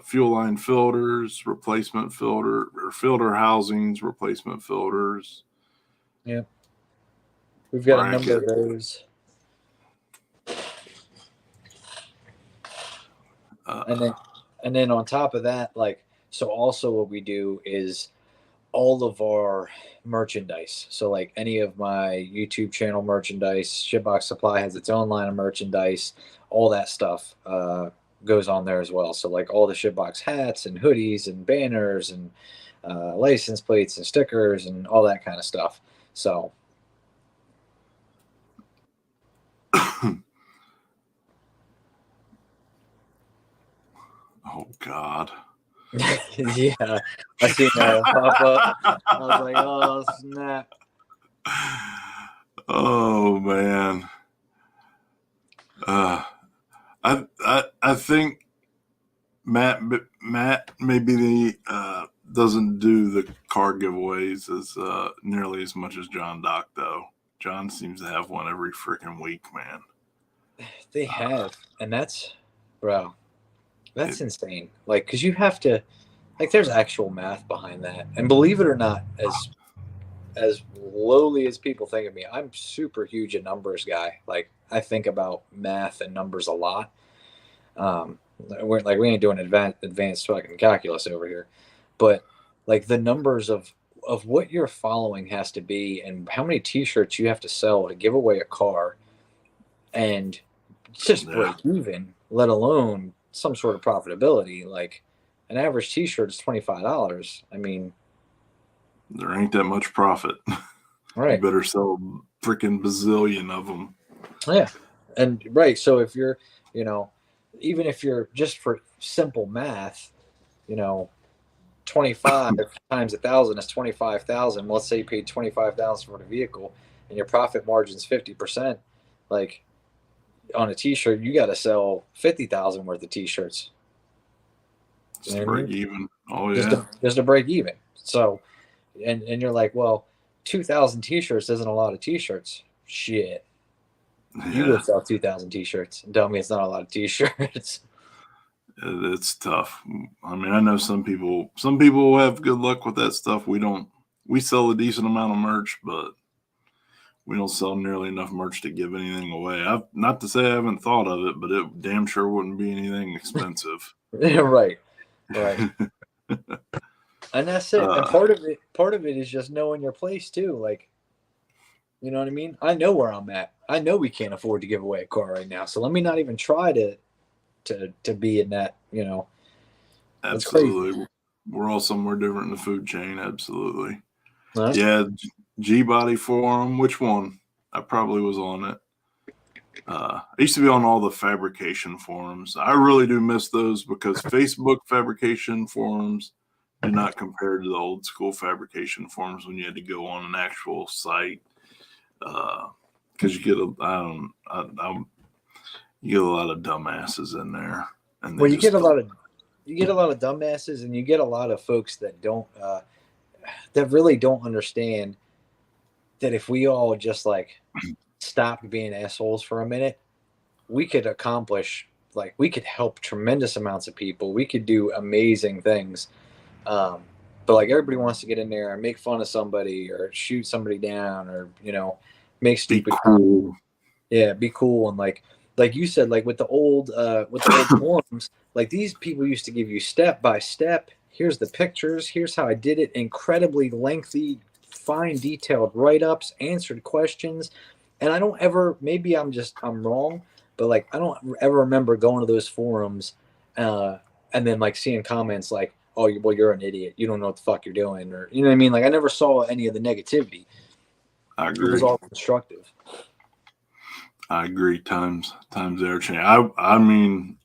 fuel line filters, replacement filter, or filter housings, replacement filters. Yeah. We've got a number of those. And then on top of that, like, so also what we do is all of our merchandise. So like any of my YouTube channel merchandise, Shitbox Supply has its own line of merchandise. All that stuff goes on there as well. So like all the Shitbox hats and hoodies and banners and license plates and stickers and all that kind of stuff. So. Oh God. Yeah, I seen that pop up. I was like, oh snap. Oh man. I think Matt maybe doesn't do the card giveaways as nearly as much as John Doc though. John seems to have one every freaking week, man. They have, and that's, bro, that's insane. Like, because you have to, like, there's actual math behind that, and believe it or not, as lowly as people think of me, I'm super huge a numbers guy. Like, I think about math and numbers a lot. We ain't doing advanced fucking calculus over here, but like the numbers of what your following has to be and how many T-shirts you have to sell to give away a car, and just break even, let alone some sort of profitability. Like an average T-shirt is $25. I mean, there ain't that much profit. Right. You better sell a freaking bazillion of them. Yeah. And right. So if you're, you know, even if you're just for simple math, you know, 25 times 1,000 is 25,000. Let's say you paid 25,000 for the vehicle and your profit margin is 50%. Like on a T-shirt, you got to sell 50,000 worth of T-shirts. Just to break even. Oh yeah. Just to break even. So, and you're like, well, 2,000 T-shirts isn't a lot of T-shirts. Shit. Yeah. You go sell 2,000 T-shirts and tell me it's not a lot of T-shirts. It's tough. I mean, I know some people have good luck with that stuff. We sell a decent amount of merch, but we don't sell nearly enough merch to give anything away. Not to say I haven't thought of it, but it damn sure wouldn't be anything expensive. Right. And that's it. And part of it is just knowing your place too. Like, you know what I mean? I know where I'm at. I know we can't afford to give away a car right now. So let me not even try to be in that, you know. Absolutely. We're all somewhere different in the food chain. Absolutely. Yeah. G-Body Forum. Which one? I probably was on it. I used to be on all the fabrication forums. I really do miss those because Facebook fabrication forums do not compare to the old school fabrication forums when you had to go on an actual site. Because you get you get a lot of dumbasses in there. And well, you get a lot of dumbasses, and you get a lot of folks that don't that really don't understand that if we all just like stopped being assholes for a minute, we could accomplish, like, we could help tremendous amounts of people. We could do amazing things. But like everybody wants to get in there and make fun of somebody or shoot somebody down or, you know, make stupid cool. Yeah, be cool. And like you said, like with the old forums, like these people used to give you step by step. Here's the pictures. Here's how I did it. Incredibly lengthy, fine, detailed write-ups, answered questions. And I don't ever, maybe I'm wrong, but like I don't ever remember going to those forums and then like seeing comments like, oh, well, you're an idiot. You don't know what the fuck you're doing. Or, you know what I mean? Like I never saw any of the negativity. I agree. It was all constructive. I agree. Times are changing. I mean,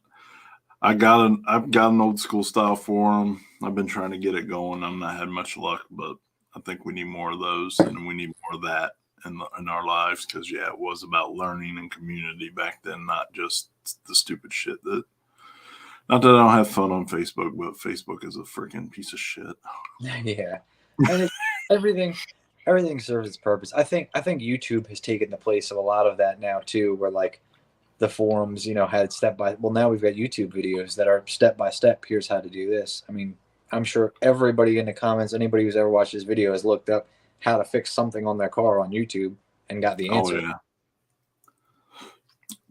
I've got an old school style forum. I've been trying to get it going. I've not had much luck, but I think we need more of those, and we need more of that in our lives because it was about learning and community back then, not just the stupid shit that. Not that I don't have fun on Facebook, but Facebook is a freaking piece of shit. Yeah, and everything serves its purpose. I think YouTube has taken the place of a lot of that now too, where like the forums, you know, had now we've got YouTube videos that are step by step. Here's how to do this. I mean, I'm sure everybody in the comments, anybody who's ever watched this video has looked up how to fix something on their car on YouTube and got the answer. Oh, yeah.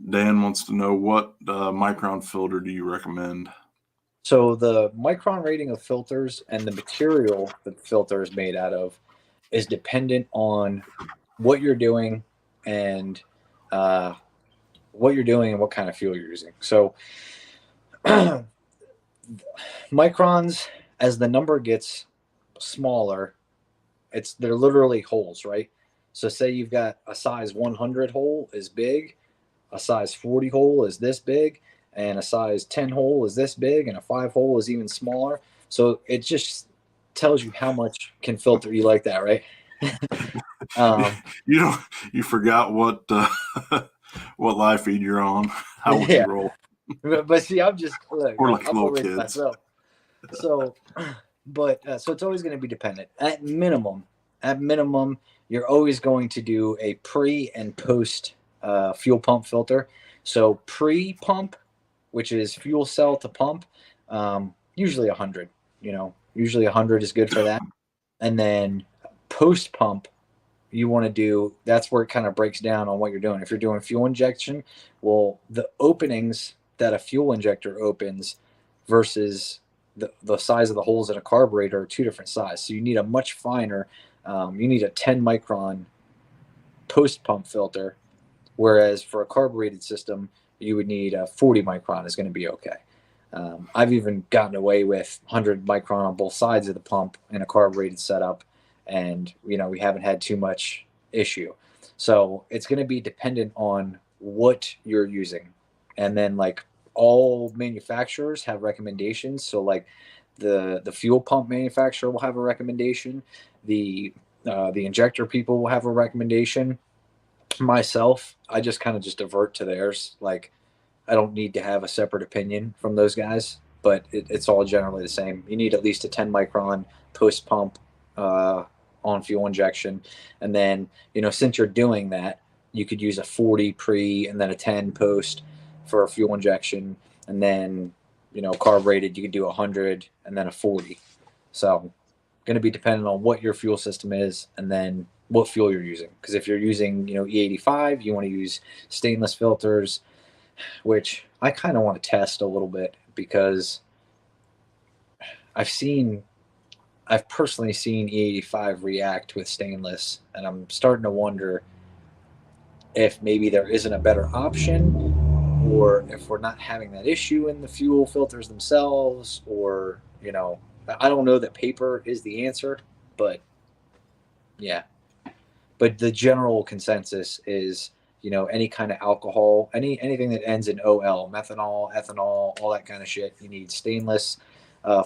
Dan wants to know, what micron filter do you recommend? So the micron rating of filters and the material that the filter is made out of is dependent on what you're doing and what kind of fuel you're using. So microns, as the number gets smaller, they're literally holes, right? So say you've got a size 100 hole is big, a size 40 hole is this big, and a size 10 hole is this big, and a 5 hole is even smaller. So it just tells you how much can filter. You like that, right? You forgot what what live feed you're on. How would you roll? But see, I'm just look, We're like I'm little always kids. myself. So, so it's always going to be dependent. At minimum, you're always going to do a pre and post fuel pump filter. So pre-pump, which is fuel cell to pump, usually 100. Usually 100 is good for that. And then post-pump, you want to do, that's where it kind of breaks down on what you're doing. If you're doing fuel injection, well, the openings that a fuel injector opens versus the size of the holes in a carburetor are two different sizes. So you need a much finer, you need a 10 micron post pump filter, whereas for a carbureted system, you would need a 40 micron is going to be okay. I've even gotten away with 100 micron on both sides of the pump in a carbureted setup, and we haven't had too much issue. So it's going to be dependent on what you're using, and then like all manufacturers have recommendations. So like the fuel pump manufacturer will have a recommendation, the injector people will have a recommendation. Myself, I just kind of just divert to theirs. Like I don't need to have a separate opinion from those guys, but it's all generally the same. You need at least a 10 micron post pump on fuel injection. And then, since you're doing that, you could use a 40 pre and then a 10 post for a fuel injection. And then, carbureted, you could do 100 and then a 40. So going to be dependent on what your fuel system is and then what fuel you're using. Because if you're using, E85, you want to use stainless filters, which I kind of want to test a little bit because I've personally seen E85 react with stainless, and I'm starting to wonder if maybe there isn't a better option, or if we're not having that issue in the fuel filters themselves, or, I don't know that paper is the answer, but yeah. But the general consensus is, any kind of alcohol, anything that ends in OL, methanol, ethanol, all that kind of shit, you need stainless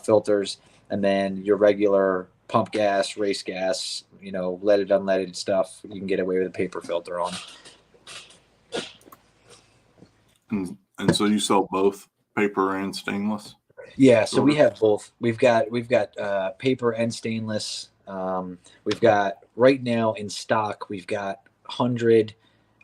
filters. And then your regular pump gas, race gas, leaded, unleaded stuff, you can get away with a paper filter on. And so you sell both paper and stainless? Yeah, so we have both. We've got paper and stainless. We've got right now in stock, we've got 100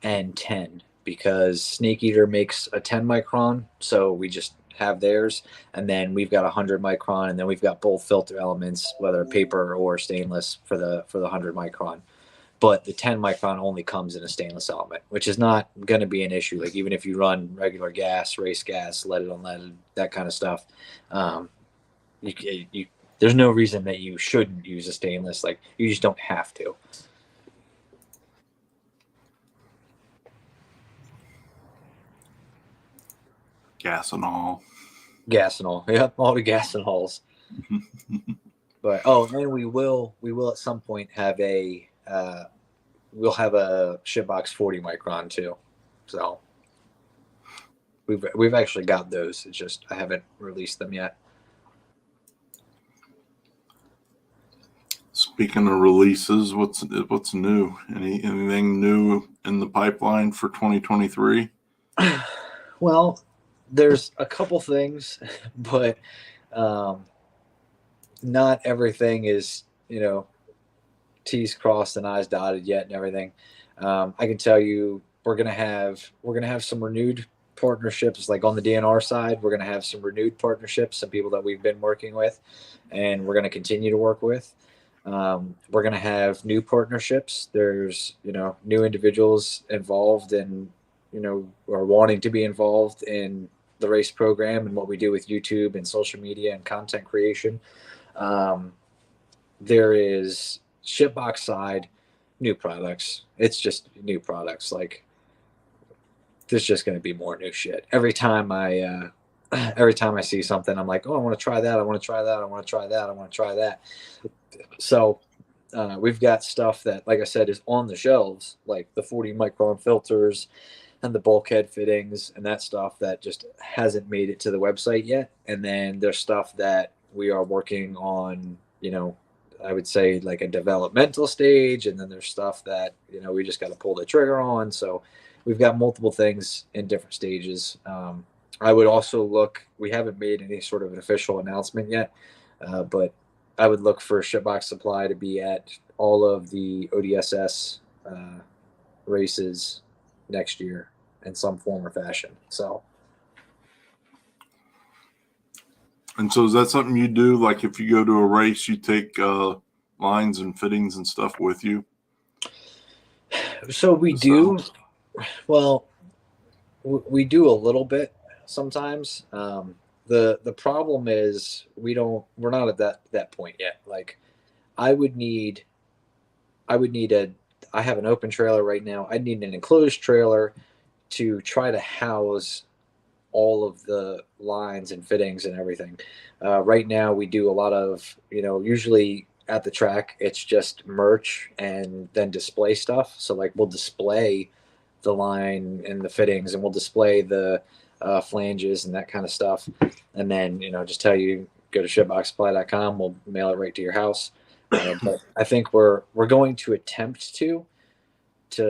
and 10 because Snake Eater makes a 10 micron, so we just have theirs. And then we've got 100 micron, and then we've got both filter elements, whether paper or stainless, for the 100 micron. But the 10 micron only comes in a stainless element, which is not going to be an issue. Like even if you run regular gas, race gas, leaded, unleaded, that kind of stuff, there's no reason that you shouldn't use a stainless. Like you just don't have to. Gas and all. Yep, all the gas and hulls. But and we will at some point have we'll have a Shitbox 40 micron too. So we've actually got those. It's just I haven't released them yet. Speaking of releases, what's new? Anything new in the pipeline for 2023? Well, there's a couple things, but not everything is, T's crossed and I's dotted yet and everything. I can tell you we're gonna have some renewed partnerships. Like on the DNR side, we're gonna have some renewed partnerships, some people that we've been working with, and we're gonna continue to work with. We're gonna have new partnerships. There's new individuals involved in are wanting to be involved in the race program and what we do with YouTube and social media and content creation. There is Shitbox side, new products. It's just new products. Like, there's just going to be more new shit every time I see something. I'm like, oh, I want to try that. I want to try that. I want to try that. I want to try that. So we've got stuff that, like I said, is on the shelves, like the 40 micron filters and the bulkhead fittings and that stuff that just hasn't made it to the website yet. And then there's stuff that we are working on, I would say like a developmental stage. And then there's stuff that, we just got to pull the trigger on. So we've got multiple things in different stages. I would also we haven't made any sort of an official announcement yet, but I would look for Shitbox Supply to be at all of the ODSS races next year in some form or fashion. So. And so is that something you do? Like if you go to a race, you take lines and fittings and stuff with you? So we do. Well, we do a little bit sometimes. The problem is we're not at that point yet. Like I have an open trailer right now. I need an enclosed trailer to try to house all of the lines and fittings and everything. Right now we do a lot of, usually at the track, it's just merch and then display stuff. So like we'll display the line and the fittings, and we'll display the flanges and that kind of stuff. And then, just tell you, go to shitboxsupply.com. We'll mail it right to your house. But I think we're going to attempt to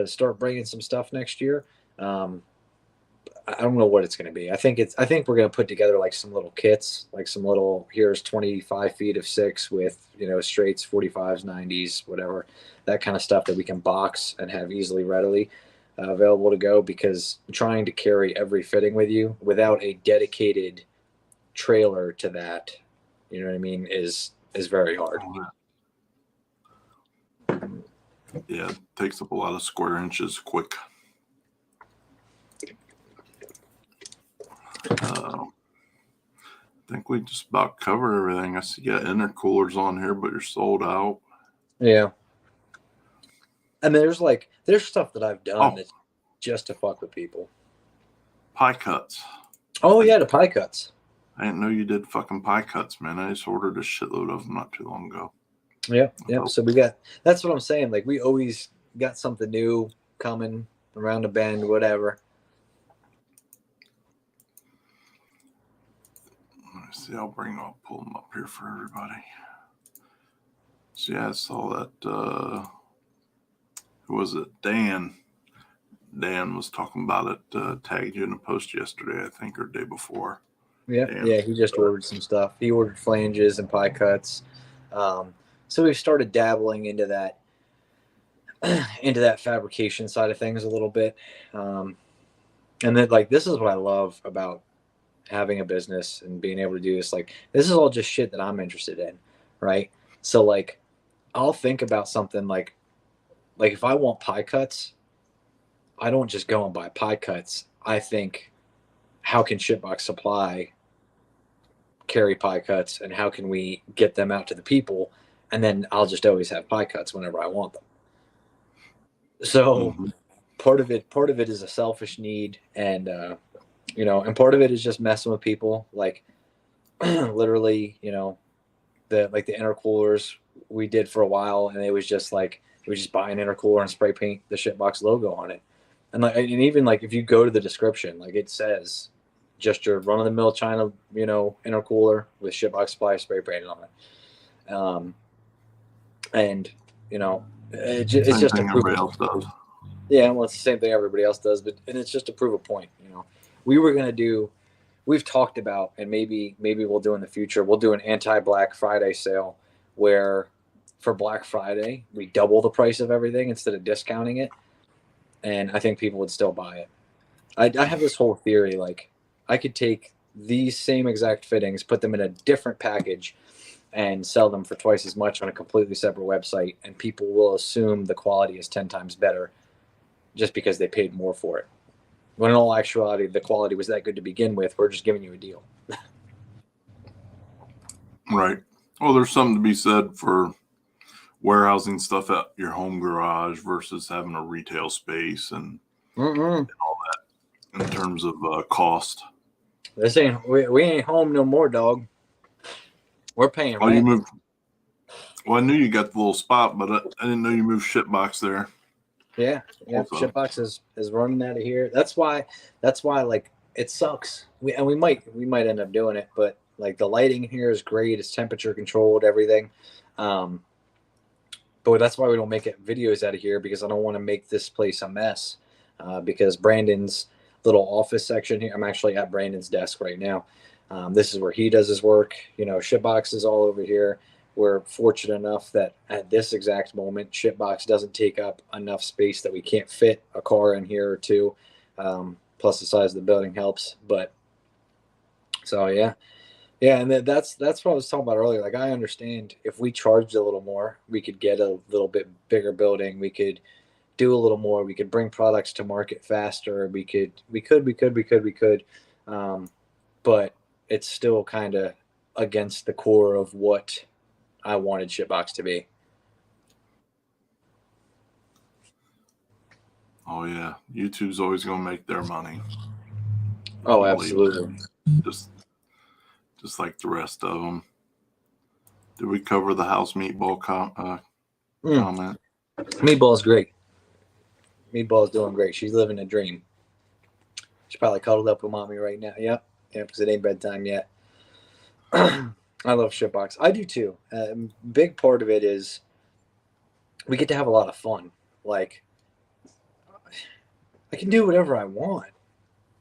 start bringing some stuff next year. I don't know what it's going to be. I think we're going to put together like some little kits, like some little, here's 25 feet of 6 with, straights, 45s, 90s, whatever, that kind of stuff that we can box and have easily, readily available to go, because trying to carry every fitting with you without a dedicated trailer to that, you know what I mean, is very hard. Yeah, it takes up a lot of square inches quick. I think we just about cover everything. I see you got intercoolers on here, but you're sold out. Yeah. I mean, there's stuff that I've done that's just to fuck with people. Pie cuts. Oh, yeah, the pie cuts. I didn't know you did fucking pie cuts, man. I just ordered a shitload of them not too long ago. Yeah. So that's what I'm saying. Like, we always got something new coming around the bend, whatever. Let me see. I'll pull them up here for everybody. So yeah, I saw that. Who was it? Dan was talking about it. Tagged you in a post yesterday, I think, or day before. Yeah. Dan. Yeah. He just ordered some stuff. He ordered flanges and pie cuts. So we've started dabbling into that fabrication side of things a little bit. And then, like, this is what I love about having a business and being able to do this. Like, this is all just shit that I'm interested in, right? So like, I'll think about something like if I want pie cuts, I don't just go and buy pie cuts. I think, how can Shitbox Supply carry pie cuts, and how can we get them out to the people? And then I'll just always have pie cuts whenever I want them. So part of it is a selfish need, and and part of it is just messing with people. Like, literally, the intercoolers we did for a while, and it was just like, we just buy an intercooler and spray paint the Shitbox logo on it. And even if you go to the description, like, it says just your run of the mill China, intercooler with Shitbox Supply spray painted on it. And it's just a proof. Everybody else does. Yeah, well, it's the same thing everybody else does, and it's just to prove a point. We've talked about, and maybe we'll do in the future, we'll do an anti-Black Friday sale where for Black Friday we double the price of everything instead of discounting it, and I think people would still buy it. I have this whole theory, like, I could take these same exact fittings, put them in a different package, and sell them for twice as much on a completely separate website, and people will assume the quality is 10 times better just because they paid more for it. When in all actuality, the quality was that good to begin with. We're just giving you a deal. Right. Well, there's something to be said for warehousing stuff at your home garage versus having a retail space and all that in terms of cost. This ain't we ain't home no more, dog. We're paying Oh, you rent. moved. Well, I knew you got the little spot, but I didn't know you moved Shitbox there. Yeah. Also. Shitbox is running out of here. That's why like it sucks. We might end up doing it, but like the lighting in here is great. It's temperature controlled, everything. But that's why we don't make it videos out of here, because I don't want to make this place a mess. Because Brandon's little office section here, I'm actually at Brandon's desk right now. This is where he does his work. You know, Shitbox is all over here. We're fortunate enough that at this exact moment, Shitbox doesn't take up enough space that we can't fit a car in here or two. Plus the size of the building helps. But so, yeah. Yeah, and that's what I was talking about earlier. Like, I understand if we charged a little more, we could get a little bit bigger building. We could do a little more. We could bring products to market faster. We could. But it's still kind of against the core of what I wanted Shitbox to be. Oh yeah, YouTube's always going to make their money. Oh, absolutely. Just like the rest of them. Did we cover the house meatball comment? Meatball's great. Meatball's doing great. She's living a dream. She's probably cuddled up with mommy right now. Yep, because it ain't bedtime yet. I love Shitbox. I do too. Big part of it is we get to have a lot of fun. Like, I can do whatever I want,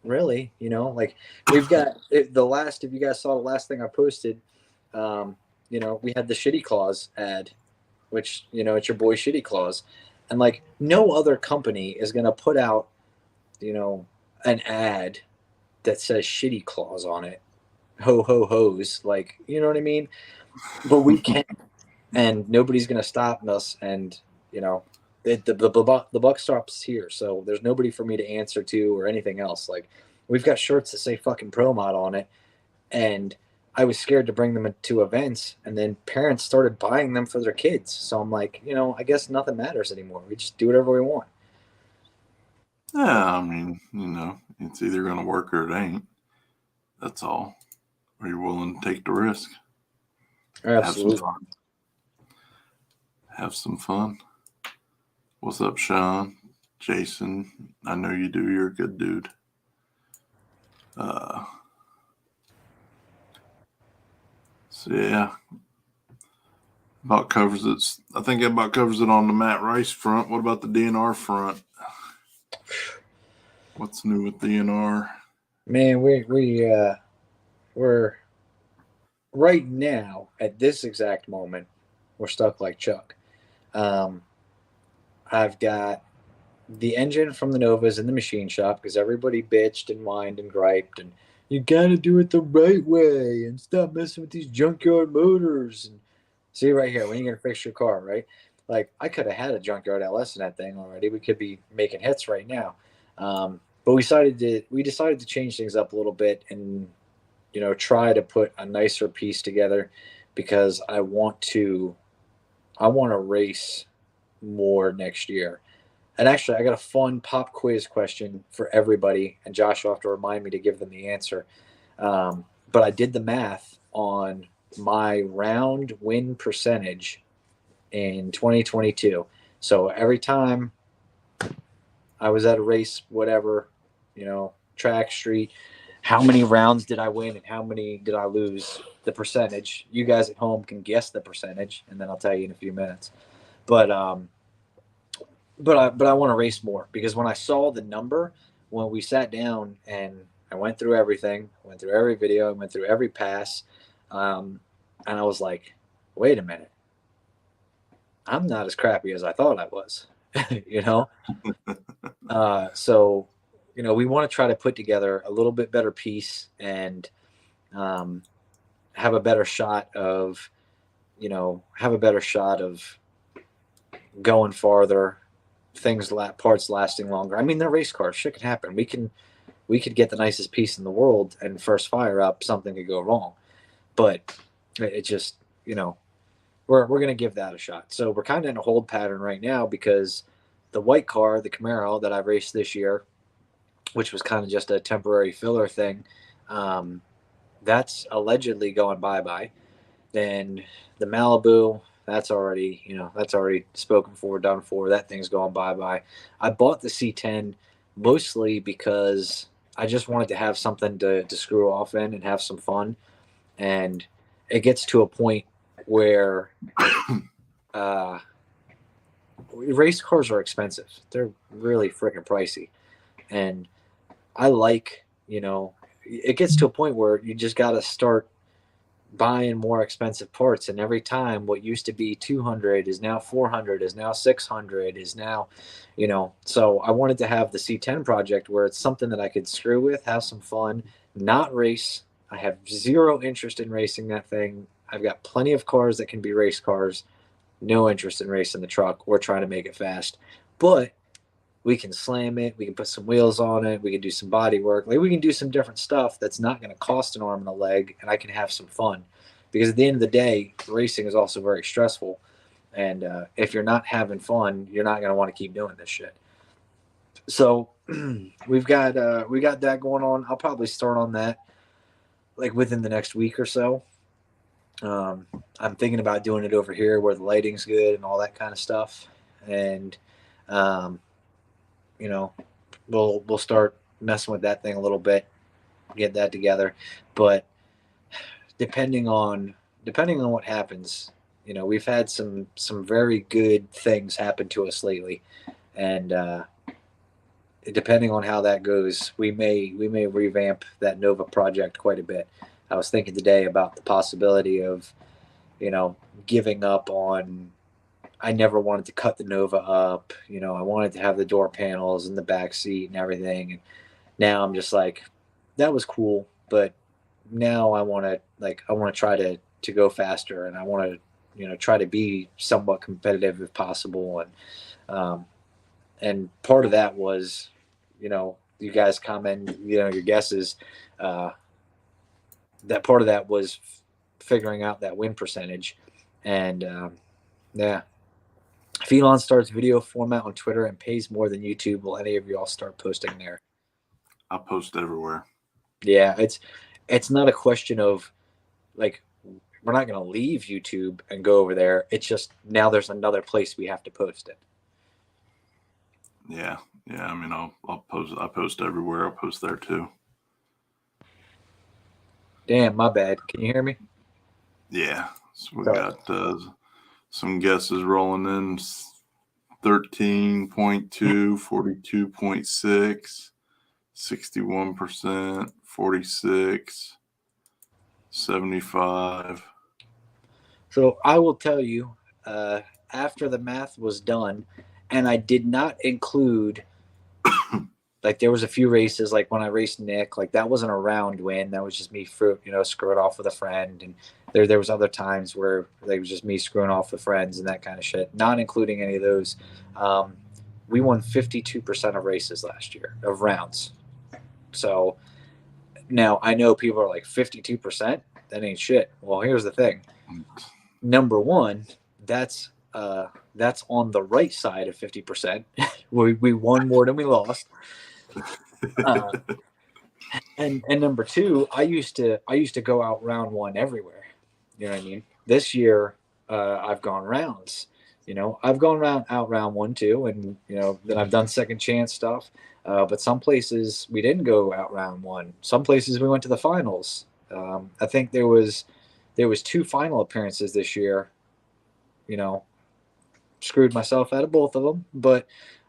really. You know, like we've got if you guys saw the last thing I posted, you know, we had the Shitty Claus ad, which, you know, it's your boy Shitty Claus. And like no other company is going to put out, you know, an ad that says Shitty Claus on it. Ho, ho, ho's. Like, you know what I mean? But we can. And nobody's going to stop us. And, you know, the buck stops here. So there's nobody for me to answer to or anything else. Like, we've got shirts that say fucking Pro Mod on it. And I was scared to bring them to events, and then parents started buying them for their kids. So I'm like, you know, I guess nothing matters anymore. We just do whatever we want. Yeah, I mean, you know, it's either going to work or it ain't. That's all. Are you willing to take the risk? Absolutely. Have some fun. What's up, Sean? Jason, I know you do. You're a good dude. So yeah, about covers it. I think that about covers it on the Matt Ryce front. What about the DNR front? What's new with DNR? Man, we're right now at this exact moment, we're stuck like Chuck. I've got the engine from the Novas in the machine shop because everybody bitched and whined and griped, and you gotta do it the right way and stop messing with these junkyard motors. And see right here, when you're gonna fix your car, right? Like, I could have had a junkyard LS in that thing already. We could be making hits right now. But we decided to change things up a little bit and, you know, try to put a nicer piece together, because I want to race more next year. And actually, I got a fun pop quiz question for everybody, and Josh will have to remind me to give them the answer. But I did the math on my round win percentage in 2022. So every time I was at a race, whatever, you know, track, street, how many rounds did I win and how many did I lose? The percentage. You guys at home can guess the percentage, and then I'll tell you in a few minutes. But I want to race more, because when I saw the number, when we sat down and I went through everything, went through every video, I went through every pass, and I was like, wait a minute, I'm not as crappy as I thought I was, you know? So, you know, we want to try to put together a little bit better piece and have a better shot of going farther, parts lasting longer. I mean, they're race cars. Shit can happen. We could get the nicest piece in the world, and first fire up, something could go wrong. But it just, we're going to give that a shot. So we're kind of in a hold pattern right now because the white car, the Camaro that I raced this year, which was kind of just a temporary filler thing, that's allegedly going bye-bye. Then the Malibu, that's already spoken for, done for. That thing's going bye-bye. I bought the C10 mostly because I just wanted to have something to screw off in and have some fun. And it gets to a point where race cars are expensive. They're really freaking pricey. And I like, it gets to a point where you just got to start buying more expensive parts. And every time what used to be 200 is now 400, is now 600, is now, so I wanted to have the C10 project where it's something that I could screw with, have some fun, not race. I have zero interest in racing that thing. I've got plenty of cars that can be race cars. No interest in racing the truck or trying to make it fast. But we can slam it. We can put some wheels on it. We can do some body work. Like, we can do some different stuff that's not going to cost an arm and a leg, and I can have some fun. Because at the end of the day, racing is also very stressful. And if you're not having fun, you're not going to want to keep doing this shit. So we got that going on. I'll probably start on that like within the next week or so. I'm thinking about doing it over here where the lighting's good and all that kind of stuff. And we'll start messing with that thing a little bit, get that together. But depending on what happens, we've had some very good things happen to us lately, and depending on how that goes, we may revamp that Nova project quite a bit. I was thinking today about the possibility of, giving up on. I never wanted to cut the Nova up. I wanted to have the door panels and the back seat and everything. And now I'm just like, that was cool, but now I want to try to go faster, and I want to, try to be somewhat competitive if possible. And part of that was, you guys comment, your guesses, that part of that was figuring out that win percentage. And yeah. If Elon starts video format on Twitter and pays more than YouTube, will any of y'all start posting there? I post everywhere. Yeah, it's not a question of like, we're not going to leave YouTube and go over there. It's just now there's another place we have to post it. Yeah. I mean, I'll post. I post everywhere. I'll post there too. Damn, my bad. Can you hear me? Yeah. So we got some guesses rolling in. 13.2, 42.6, 61%, 46, 75. So I will tell you, after the math was done, and I did not include, like, there was a few races, like when I raced Nick, like that wasn't a round win. That was just me screwing off with a friend. And there was other times where it was just me screwing off with friends and that kind of shit, not including any of those. We won 52% of races last year, of rounds. So now I know people are like, 52%? That ain't shit. Well, here's the thing. Number one, that's on the right side of 50%. we won more than we lost. And number two, I used to go out round one everywhere. You know what I mean? This year, I've gone rounds. I've gone out round one too, and then I've done second chance stuff. But some places we didn't go out round one. Some places we went to the finals. I think there was 2 final appearances this year. Screwed myself out of both of them, but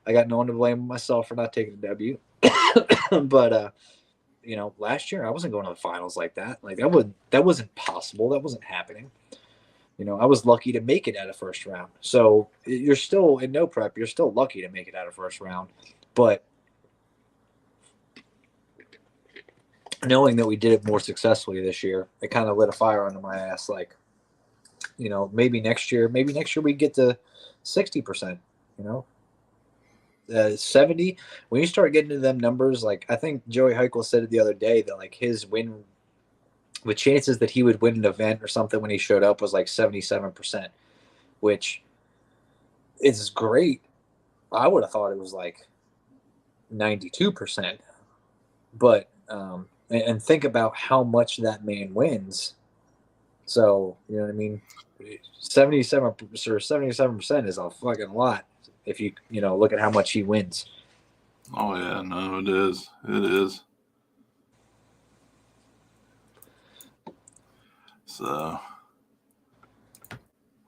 I got no one to blame myself for not taking a W. But last year I wasn't going to the finals like that. Like that wasn't possible. That wasn't happening. I was lucky to make it out of first round. So you're still in no prep. You're still lucky to make it out of first round. But knowing that we did it more successfully this year, it kind of lit a fire under my ass. Like, maybe next year we get to 60%. 70. When you start getting to them numbers, like I think Joey Heichel said it the other day that like his win with chances that he would win an event or something when he showed up was like 77%, which is great. I would have thought it was like 92%, but and think about how much that man wins. So you know what I mean. 77% is a fucking lot if you look at how much he wins. Oh yeah, no, it is. It is. So,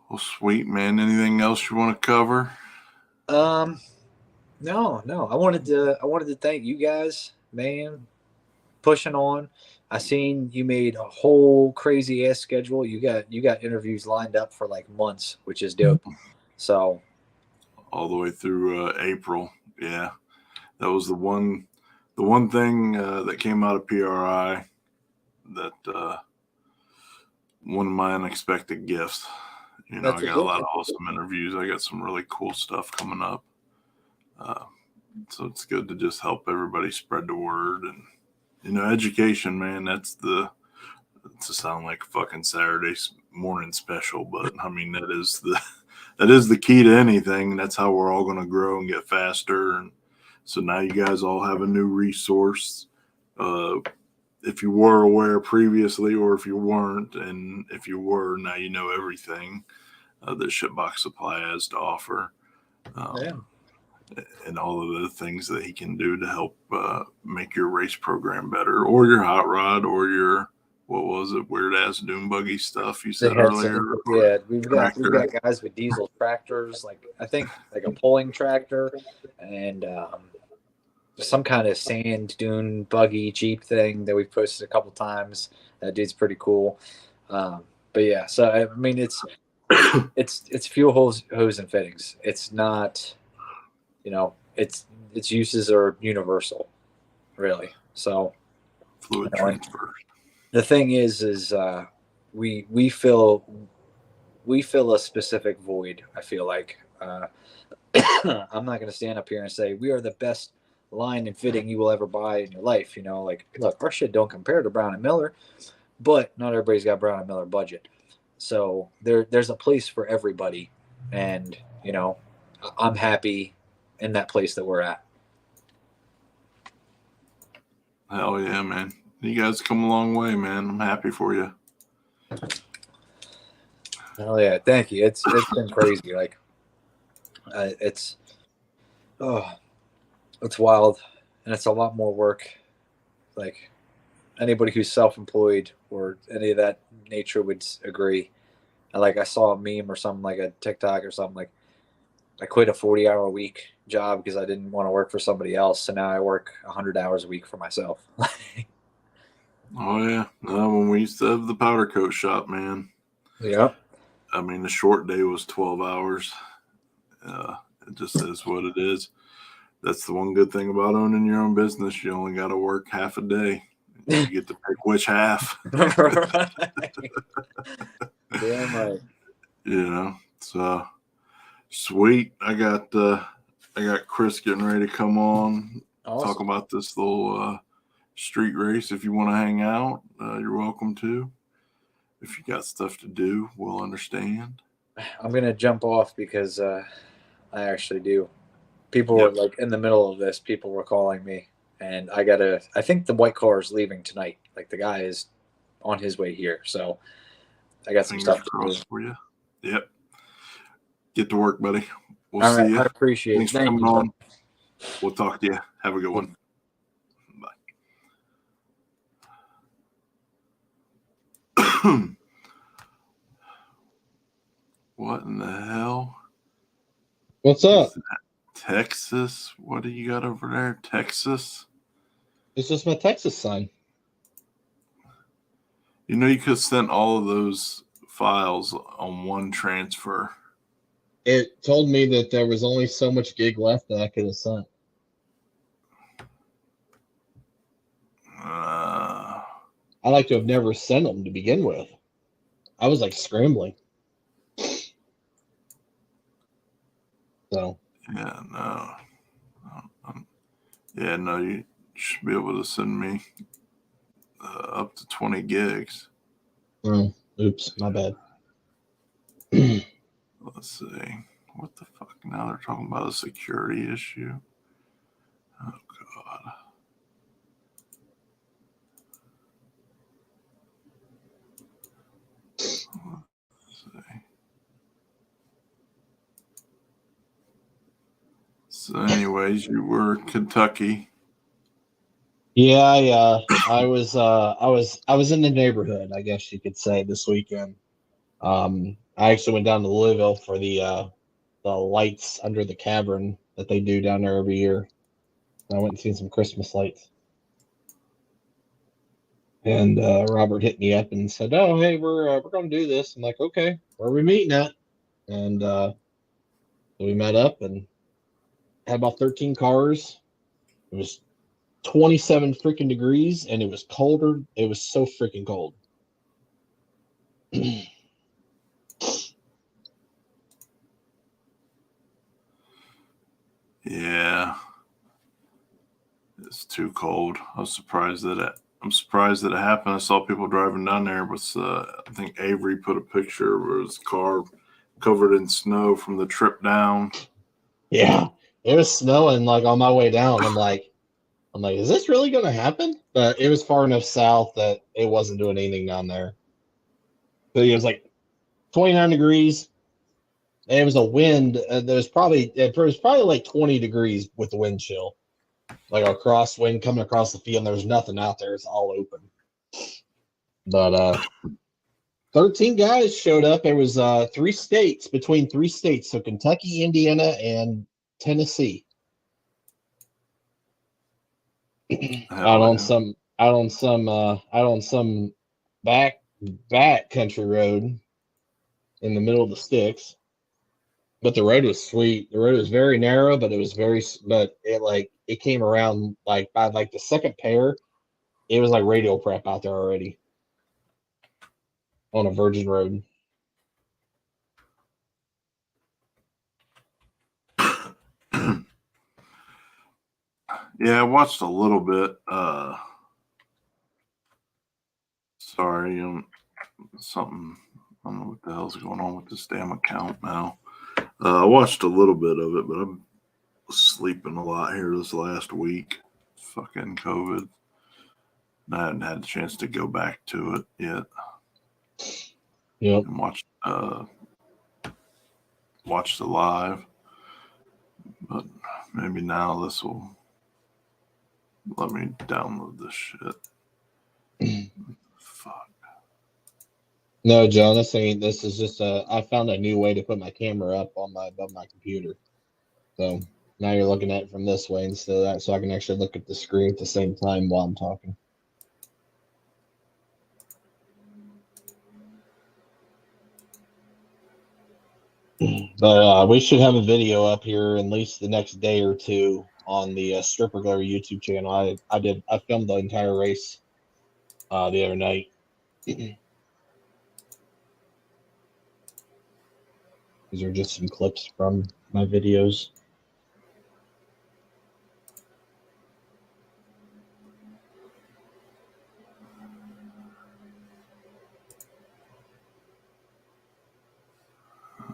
well, sweet man. Anything else you want to cover? No. I wanted to thank you guys, man, pushing on. I seen you made a whole crazy ass schedule. You got interviews lined up for like months, which is dope. So all the way through April. Yeah, that was the one thing that came out of PRI that one of my unexpected gifts. I got a lot of awesome interviews. I got some really cool stuff coming up. So it's good to just help everybody spread the word. And, education, man, it's to sound like a fucking Saturday morning special, but I mean, that is the key to anything. That's how we're all going to grow and get faster. And so now you guys all have a new resource. If you were aware previously, or if you weren't, and if you were, now you know everything that Shitbox Supply has to offer. And all of the things that he can do to help make your race program better, or your hot rod, or your, what was it, weird ass dune buggy stuff you said earlier. Yeah, we've got guys with diesel tractors, like I think like a pulling tractor, and some kind of sand dune buggy Jeep thing that we've posted a couple times. That dude's pretty cool. But yeah, so I mean it's fuel hose and fittings. It's not, its uses are universal, really. So fluid transfer. The thing is we fill a specific void. I feel like I'm not going to stand up here and say we are the best line and fitting you will ever buy in your life. Like, look, our shit don't compare to Brown and Miller, but not everybody's got Brown and Miller budget. So there's a place for everybody, and I'm happy in that place that we're at. Hell yeah, man. You guys come a long way, man. I'm happy for you. Hell yeah. Thank you. It's been crazy. Like, it's wild, and it's a lot more work. Like, anybody who's self-employed or any of that nature would agree. Like, I saw a meme or something, like a TikTok or something, like I quit a 40-hour a week job because I didn't want to work for somebody else. So now I work 100 hours a week for myself. Oh yeah. When we used to have the powder coat shop, man. Yeah. I mean, the short day was 12 hours. It just is what it is. That's the one good thing about owning your own business. You only got to work half a day. You get to pick which half. Right. Damn right. So sweet. I got Chris getting ready to come on. Awesome. Talk about this little street race. If you want to hang out, you're welcome to. If you got stuff to do, we'll understand. I'm gonna jump off because I actually do. People were like in the middle of this. People were calling me, and I think the white car is leaving tonight. Like, the guy is on his way here, so I got some stuff to do for you. Yep. Get to work, buddy. We'll All see right, you. I appreciate Thanks it. for coming on. We'll talk to you. Have a good one. Bye. What in the hell? What's up? Texas? What do you got over there? Texas? It's just my Texas sign. You could have sent all of those files on one transfer. It told me that there was only so much gig left that I could have sent. I like to have never sent them to begin with. I was like scrambling. So. Yeah, no. Yeah, no, you should be able to send me up to 20 gigs. Oh, oops, my bad. Let's see. What the fuck? Now they're talking about a security issue. Oh, God. Let's see. So, anyways, you were Kentucky. Yeah, I was in the neighborhood, I guess you could say, this weekend. I actually went down to Louisville for the lights under the cavern that they do down there every year. I went and seen some Christmas lights. And Robert hit me up and said, "Oh, hey, we're going to do this." I'm like, "Okay, where are we meeting at?" And so we met up and had about 13 cars. It was 27 freaking degrees, and it was colder. It was so freaking cold. Yeah, it's too cold. I'm surprised that it happened. I saw people driving down there. But I think Avery put a picture of his car covered in snow from the trip down. Yeah, it was snowing like on my way down. I'm like, is this really going to happen? But it was far enough south that it wasn't doing anything down there. But it was like 29 degrees. And it was a wind. It was probably like 20 degrees with the wind chill, like a crosswind coming across the field. And there's nothing out there; it's all open. But 13 guys showed up. There was between three states, so Kentucky, Indiana, and Tennessee. out on some back country road in the middle of the sticks. But the road was sweet. The road was very narrow, but it came around like by like the second pair, it was like radio prep out there already on a virgin road. Yeah, I watched a little bit. Sorry, something. I don't know what the hell's going on with this damn account now. I watched a little bit of it, but I'm sleeping a lot here this last week. Fucking COVID. I haven't had a chance to go back to it yet. Yep. And watch the live. But maybe now this will let me download this shit. Fuck. No, John, this is just I found a new way to put my camera up above my computer. So now you're looking at it from this way instead of that, so I can actually look at the screen at the same time while I'm talking. But we should have a video up here at least the next day or two on the Stripper Glare YouTube channel. I filmed the entire race the other night. These are just some clips from my videos.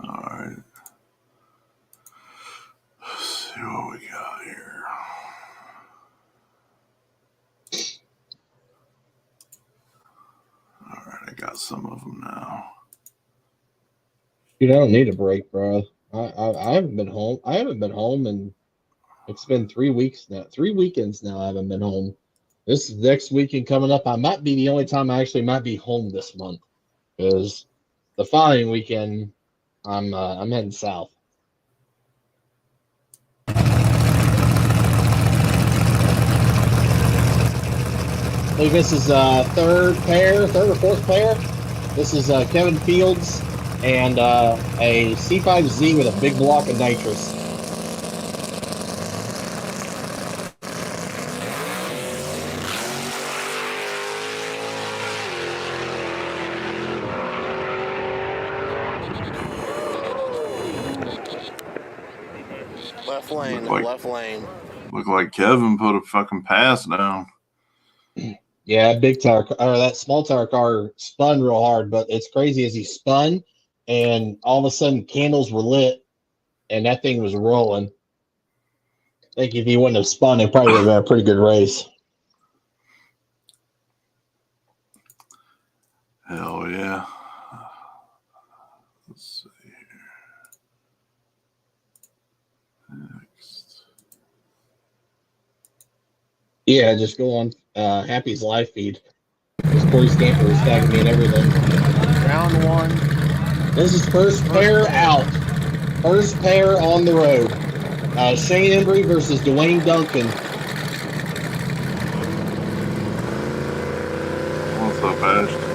All right. Let's see what we got here. All right, I got some of them now. Dude, I don't need a break, bro. I haven't been home. And it's been 3 weeks now. 3 weekends now I haven't been home. This next weekend coming up, I might be the only time I actually might be home this month, because the following weekend I'm heading south. I think this is third or fourth pair. This is Kevin Fields and a C5Z with a big block of nitrous. Left lane, left lane. Look like Kevin put a fucking pass down. Yeah, big tire or that small tire car spun real hard, but it's crazy as he spun and all of a sudden candles were lit and that thing was rolling. I think if he wouldn't have spun, it probably would have been a pretty good race. Hell yeah. Let's see here. Next. Yeah, just go on Happy's live feed. This Corey Stamper was tagging me and everything. Round one. This is first pair out. First pair on the road. Shane Embry versus Dwayne Duncan. What's up, Ashton?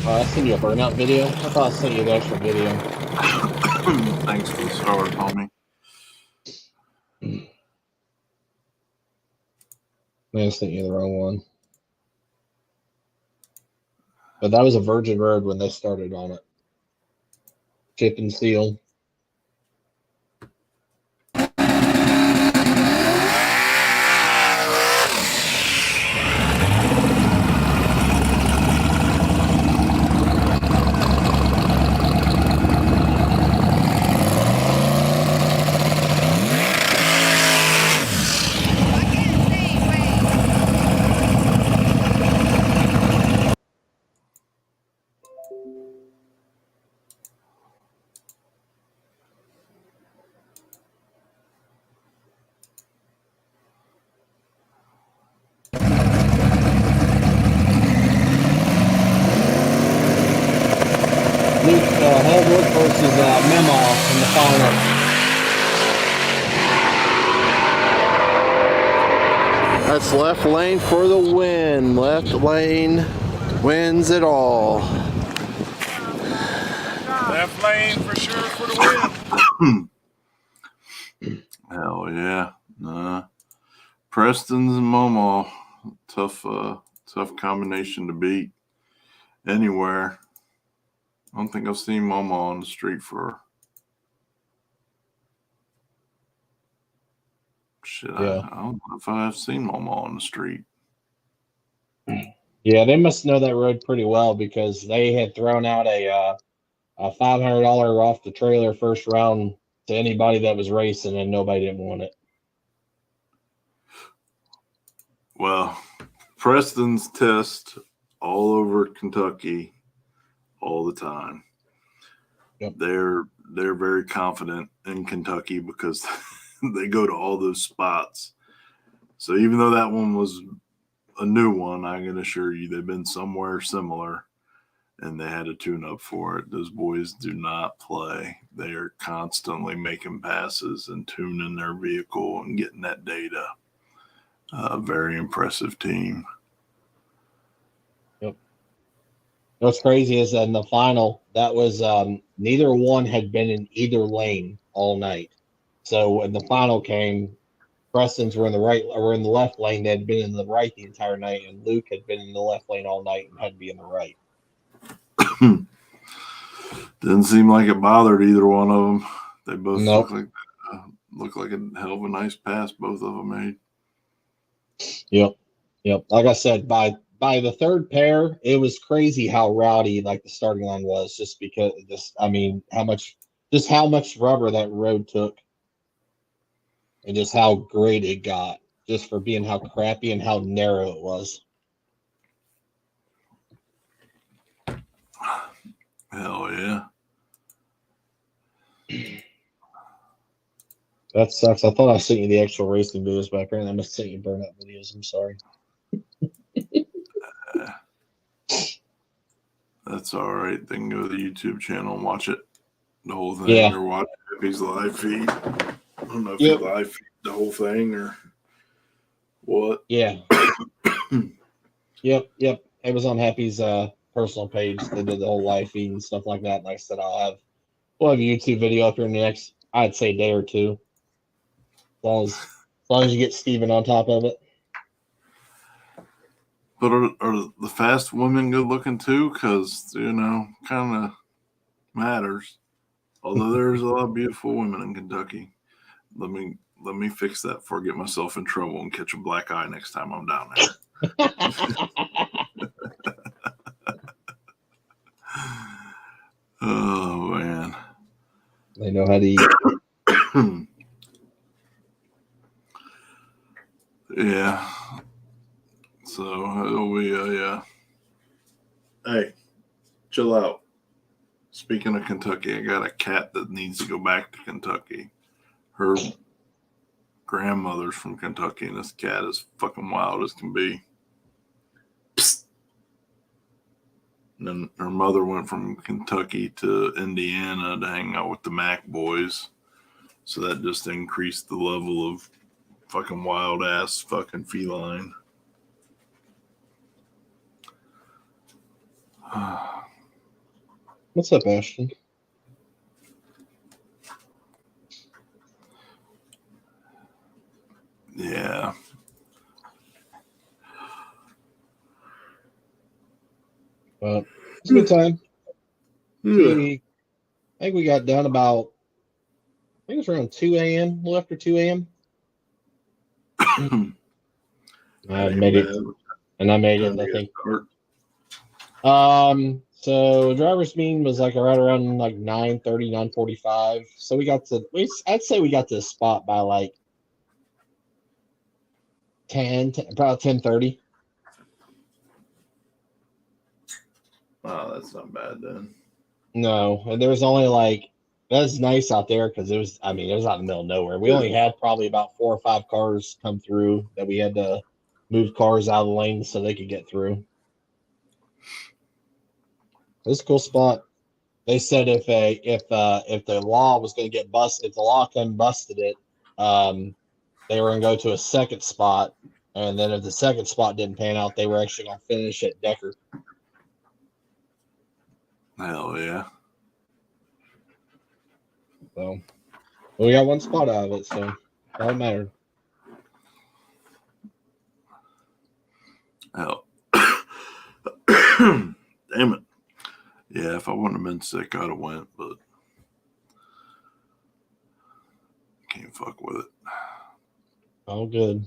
I sent you a burnout video. I thought I sent you the actual video. Thanks for the start, homie. I sent you the wrong one. But that was a virgin road when they started on it. Chip and seal. Holbrook versus Memo in the final. That's left lane for the win. Left lane wins it all. Left lane for sure for the win. Hell yeah. Preston's and Momo. Tough combination to beat anywhere. I don't think I've seen Momo on the street for shit. Yeah. I don't know if I've seen Momo on the street. Yeah, they must know that road pretty well because they had thrown out a $500 off the trailer first round to anybody that was racing, and nobody didn't want it. Well, Preston's test all over Kentucky all the time. Yep. They're very confident in Kentucky because they go to all those spots. So even though that one was a new one, I can assure you they've been somewhere similar and they had a tune-up for it. Those boys do not play. They are constantly making passes and tuning their vehicle and getting that data. Very impressive team. Yep. What's crazy is that in the final, that was neither one had been in either lane all night. So when the final came, Preston's were in the left lane. They had been in the right the entire night, and Luke had been in the left lane all night and had to be in the right. Didn't seem like it bothered either one of them. They both nope. look like a hell of a nice pass both of them made. Yep. Like I said, by the third pair, it was crazy how rowdy like the starting line was, just because how much rubber that road took, and just how great it got, just for being how crappy and how narrow it was. Hell yeah. That sucks. I thought I sent you the actual racing videos, but apparently I must send you burnout videos. I'm sorry. That's all right. They can go to the YouTube channel and watch it, the whole thing, yeah. or watch Happy's live feed. I don't know if you live feed the whole thing or what. Yeah. Yep. It was on Happy's personal page. They did the whole live feed and stuff like that. Like I said, we'll have a YouTube video up here in the next, I'd say, day or two. As long as you get Steven on top of it. But are the fast women good looking too? Because, kind of matters. Although there's a lot of beautiful women in Kentucky. Let me fix that before I get myself in trouble and catch a black eye next time I'm down there. Oh man. They know how to eat. Yeah. So it'll be hey, chill out. Speaking of Kentucky, I got a cat that needs to go back to Kentucky. Her grandmother's from Kentucky, and this cat is fucking wild as can be. Psst. And then her mother went from Kentucky to Indiana to hang out with the Mac boys. So that just increased the level of fucking wild ass fucking feline. What's up, Ashton? Yeah. Well, it's a good time. Yeah. I think we got done about, I think it was around 2 a.m., a little after 2 a.m. I made it, and I made it, I think. So driver's meeting was like right around like 9:30, 9:45. So I'd say we got to the spot by like 10, about 10:30. Wow, that's not bad then. No, and there was only like, that's nice out there because it was out in the middle of nowhere. We only had probably about 4 or 5 cars come through that we had to move cars out of the lane so they could get through. It was a cool spot. They said if the law was going to get busted, if the law come busted it, they were going to go to a second spot, and then if the second spot didn't pan out, they were actually going to finish at Decker. Hell yeah. So we got one spot out of it, so it don't matter. Hell. Damn it. Yeah, if I wouldn't have been sick, I'd have went, but can't fuck with it. Oh, good.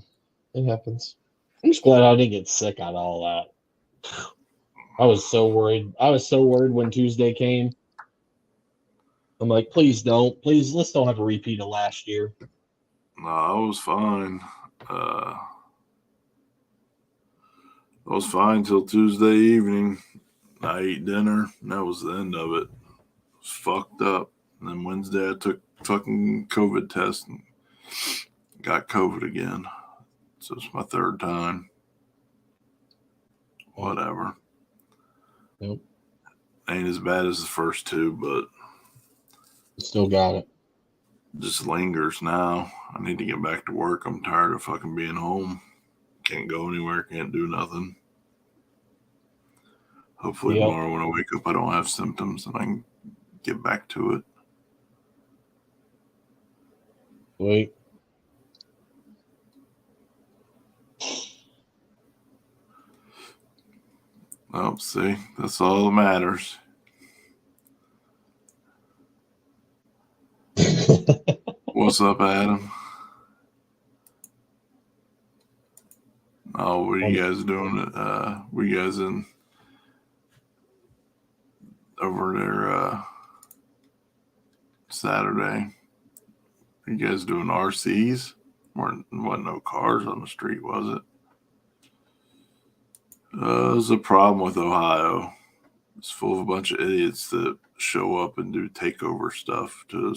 It happens. I'm just glad I didn't get sick out of all that. I was so worried. I was so worried when Tuesday came. I'm like, please don't. Please, let's don't have a repeat of last year. No, I was fine. I was fine till Tuesday evening. I ate dinner, and that was the end of it. It was fucked up. And then Wednesday, I took fucking COVID test and got COVID again. So it's my 3rd time. Whatever. Nope. Ain't as bad as the first 2, but Still got it. just lingers now. I need to get back to work. I'm tired of fucking being home. Can't go anywhere. Can't do nothing. Hopefully tomorrow when I wake up, I don't have symptoms and I can get back to it. Wait. Oh, see, that's all that matters. What's up, Adam? Oh, what are you guys doing? Were you guys in over there Saturday? Are you guys doing RCs? Wasn't no cars on the street, was it? There's a problem with Ohio. It's full of a bunch of idiots that show up and do takeover stuff to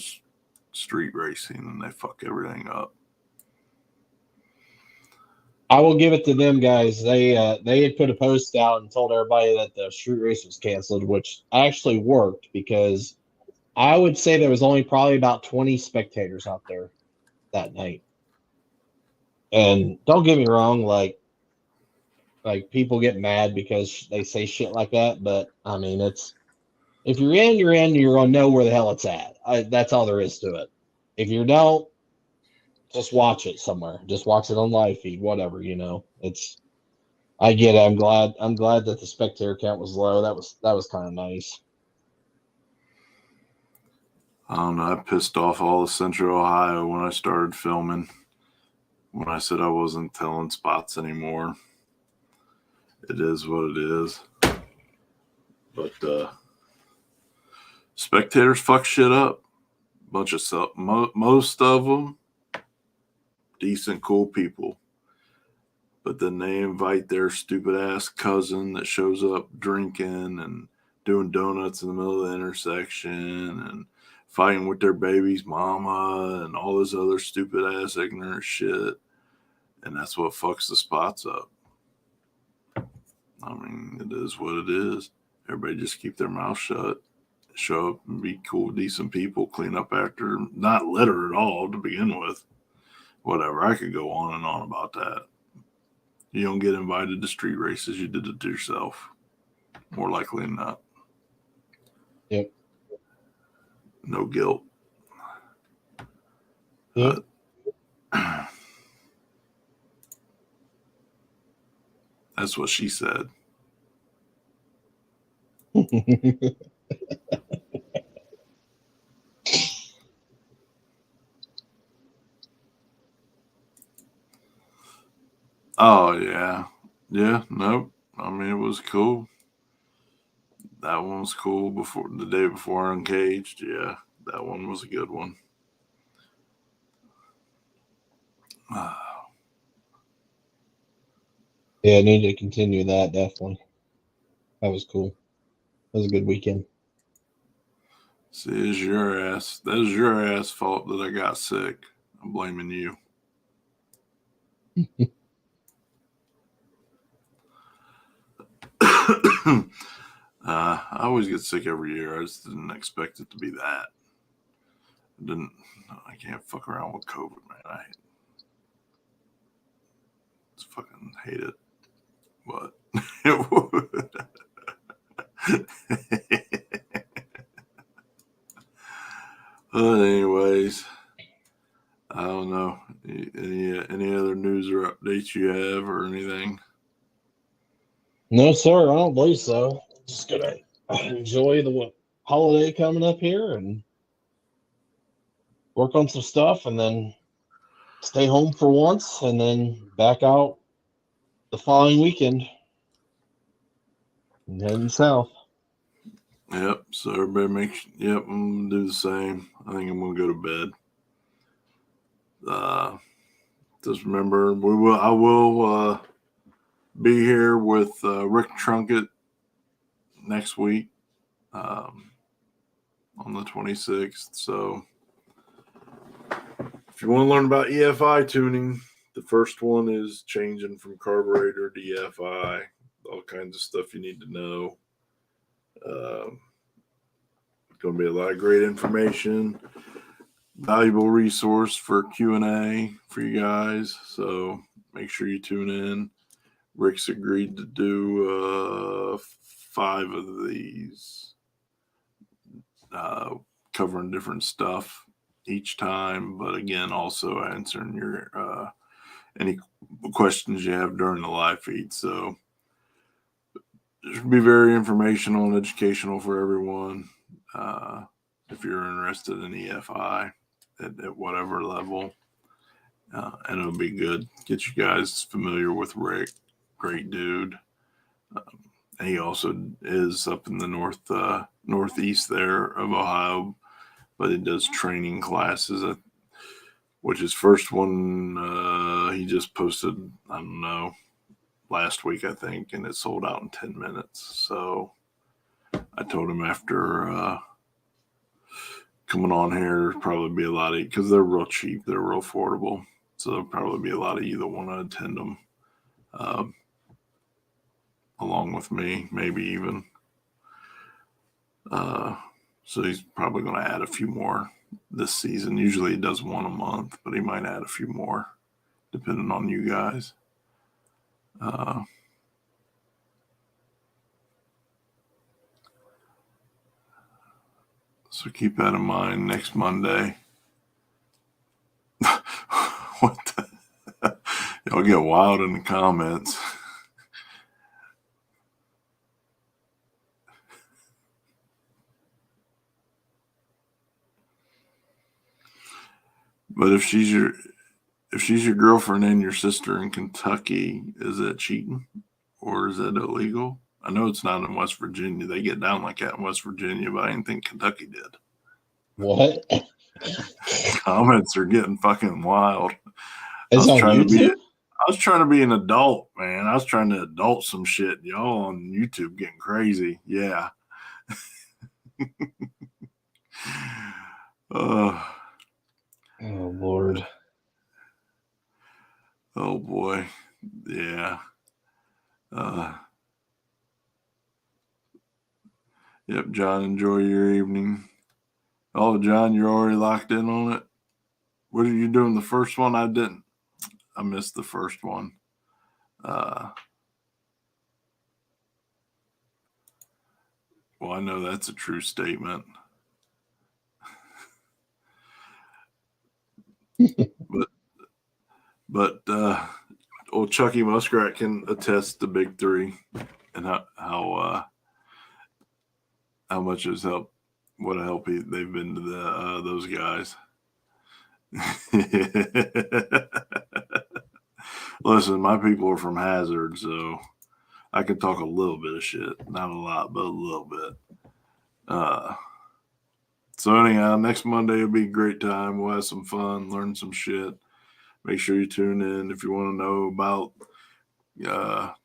street racing, and they fuck everything up. I will give it to them guys. They had put a post out and told everybody that the street race was canceled, which actually worked because I would say there was only probably about 20 spectators out there that night. And don't get me wrong, like people get mad because they say shit like that, but I mean, it's if you're in, you're in. You're gonna know where the hell it's at. That's all there is to it. If you don't, just watch it somewhere. Just watch it on live feed, whatever, you know. I get it. I'm glad that the spectator count was low. That was kind of nice. I don't know. I pissed off all of Central Ohio when I started filming. When I said I wasn't telling spots anymore. It is what it is. But spectators fuck shit up. Bunch of stuff. Most of them decent, cool people. But then they invite their stupid ass cousin that shows up drinking and doing donuts in the middle of the intersection and fighting with their baby's mama and all this other stupid ass ignorant shit. And that's what fucks the spots up. I mean, it is what it is. Everybody just keep their mouth shut, show up and be cool, decent people, clean up after, not litter at all to begin with. Whatever. I could go on and on about that. You don't get invited to street races. You did it to yourself. More likely than not. Yep. No guilt. Yep. That's what she said. Oh, yeah. Yeah, nope. I mean, it was cool. That one was cool before the day before Uncaged. Yeah, that one was a good one. Yeah, I need to continue that, definitely. That was cool. That was a good weekend. See, it's your ass. That was your ass fault that I got sick. I'm blaming you. I always get sick every year. I just didn't expect it to be that. I can't fuck around with COVID, man. I just fucking hate it. But anyways, I don't know. Any other news or updates you have or anything? No, sir, I don't believe so. Just gonna enjoy the holiday coming up here and work on some stuff, and then stay home for once, and then back out the following weekend and heading south. Yep. So everybody yep, I'm gonna do the same. I think I'm gonna go to bed. Just remember, I will be here with Rick Trunkett next week on the 26th. So if you want to learn about EFI tuning, the first one is changing from carburetor to EFI. All kinds of stuff you need to know. Going to be a lot of great information, valuable resource for Q&A for you guys. So make sure you tune in. Rick's agreed to do 5 of these, covering different stuff each time. But again, also answering your any questions you have during the live feed. So it should be very informational and educational for everyone. If you're interested in EFI at whatever level, and it'll be good. Get you guys familiar with Rick. Great dude. And he also is up in the northeast there of Ohio, but he does training classes, which his first one he just posted, I don't know, last week, I think, and it sold out in 10 minutes. So I told him after coming on here, there'd probably be a lot of, because they're real cheap, they're real affordable. So there'll probably be a lot of you that want to attend them along with me, maybe even. So he's probably going to add a few more this season. Usually he does one a month, but he might add a few more depending on you guys. So keep that in mind next Monday. What the? Y'all get wild in the comments. But if she's your girlfriend and your sister in Kentucky, is that cheating or is that illegal? I know it's not in West Virginia. They get down like that in West Virginia, but I didn't think Kentucky did. What? Comments are getting fucking wild. It's on YouTube? I was trying to be an adult, man. I was trying to adult some shit. Y'all on YouTube getting crazy. Yeah. Oh, Lord. Oh, boy. Yeah. Yep, John, enjoy your evening. Oh, John, you're already locked in on it? What are you doing? The first one? I didn't. I missed the first one. Well, I know that's a true statement. but old Chucky Muskrat can attest to Big Three and how much has helped. What a help they've been to those guys. Listen, my people are from Hazard, so I can talk a little bit of shit. Not a lot, but a little bit. So anyhow, next Monday will be a great time. We'll have some fun, learn some shit. Make sure you tune in if you want to know about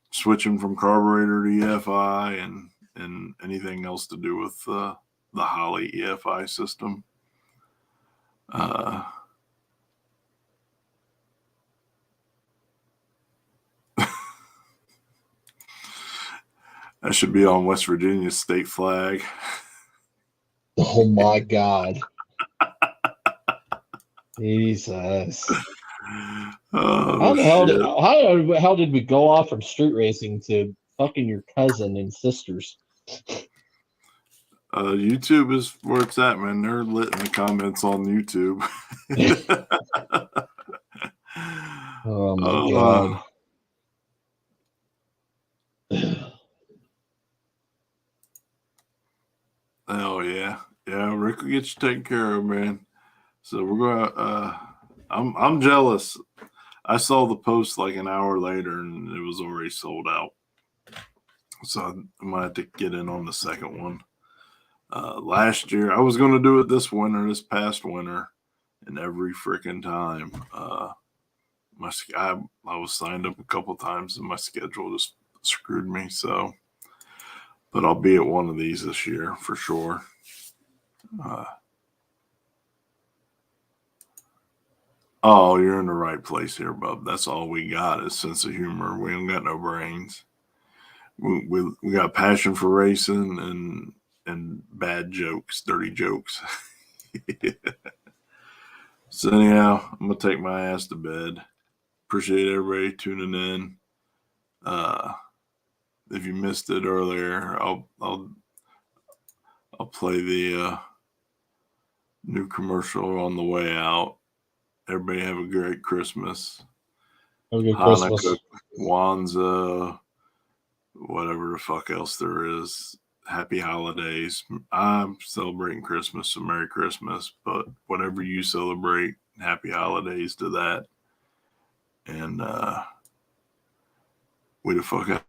switching from carburetor to EFI and anything else to do with the Holley EFI system. That should be on West Virginia's state flag. Oh my God. Jesus. Oh, how did we go off from street racing to fucking your cousin and sisters? YouTube is where it's at, man. They're lit in the comments on YouTube. Oh my God. Oh yeah. Yeah, Rick will get you taken care of, man. So we're gonna I'm jealous. I saw the post like an hour later and it was already sold out. So I might have to get in on the second one. Last year I was gonna do it this past winter, and every freaking time I was signed up a couple times and my schedule just screwed me. So, but I'll be at one of these this year for sure. Oh, you're in the right place here, bub. That's all we got is sense of humor. We don't got no brains. We got passion for racing and bad jokes, dirty jokes. So anyhow, I'm gonna take my ass to bed. Appreciate everybody tuning in. If you missed it earlier, I'll play the new commercial on the way out. Everybody have a great Christmas. Have a good Hanukkah, Christmas. Kwanzaa, whatever the fuck else there is. Happy holidays. I'm celebrating Christmas, so Merry Christmas. But whatever you celebrate, happy holidays to that. And we the fuck out.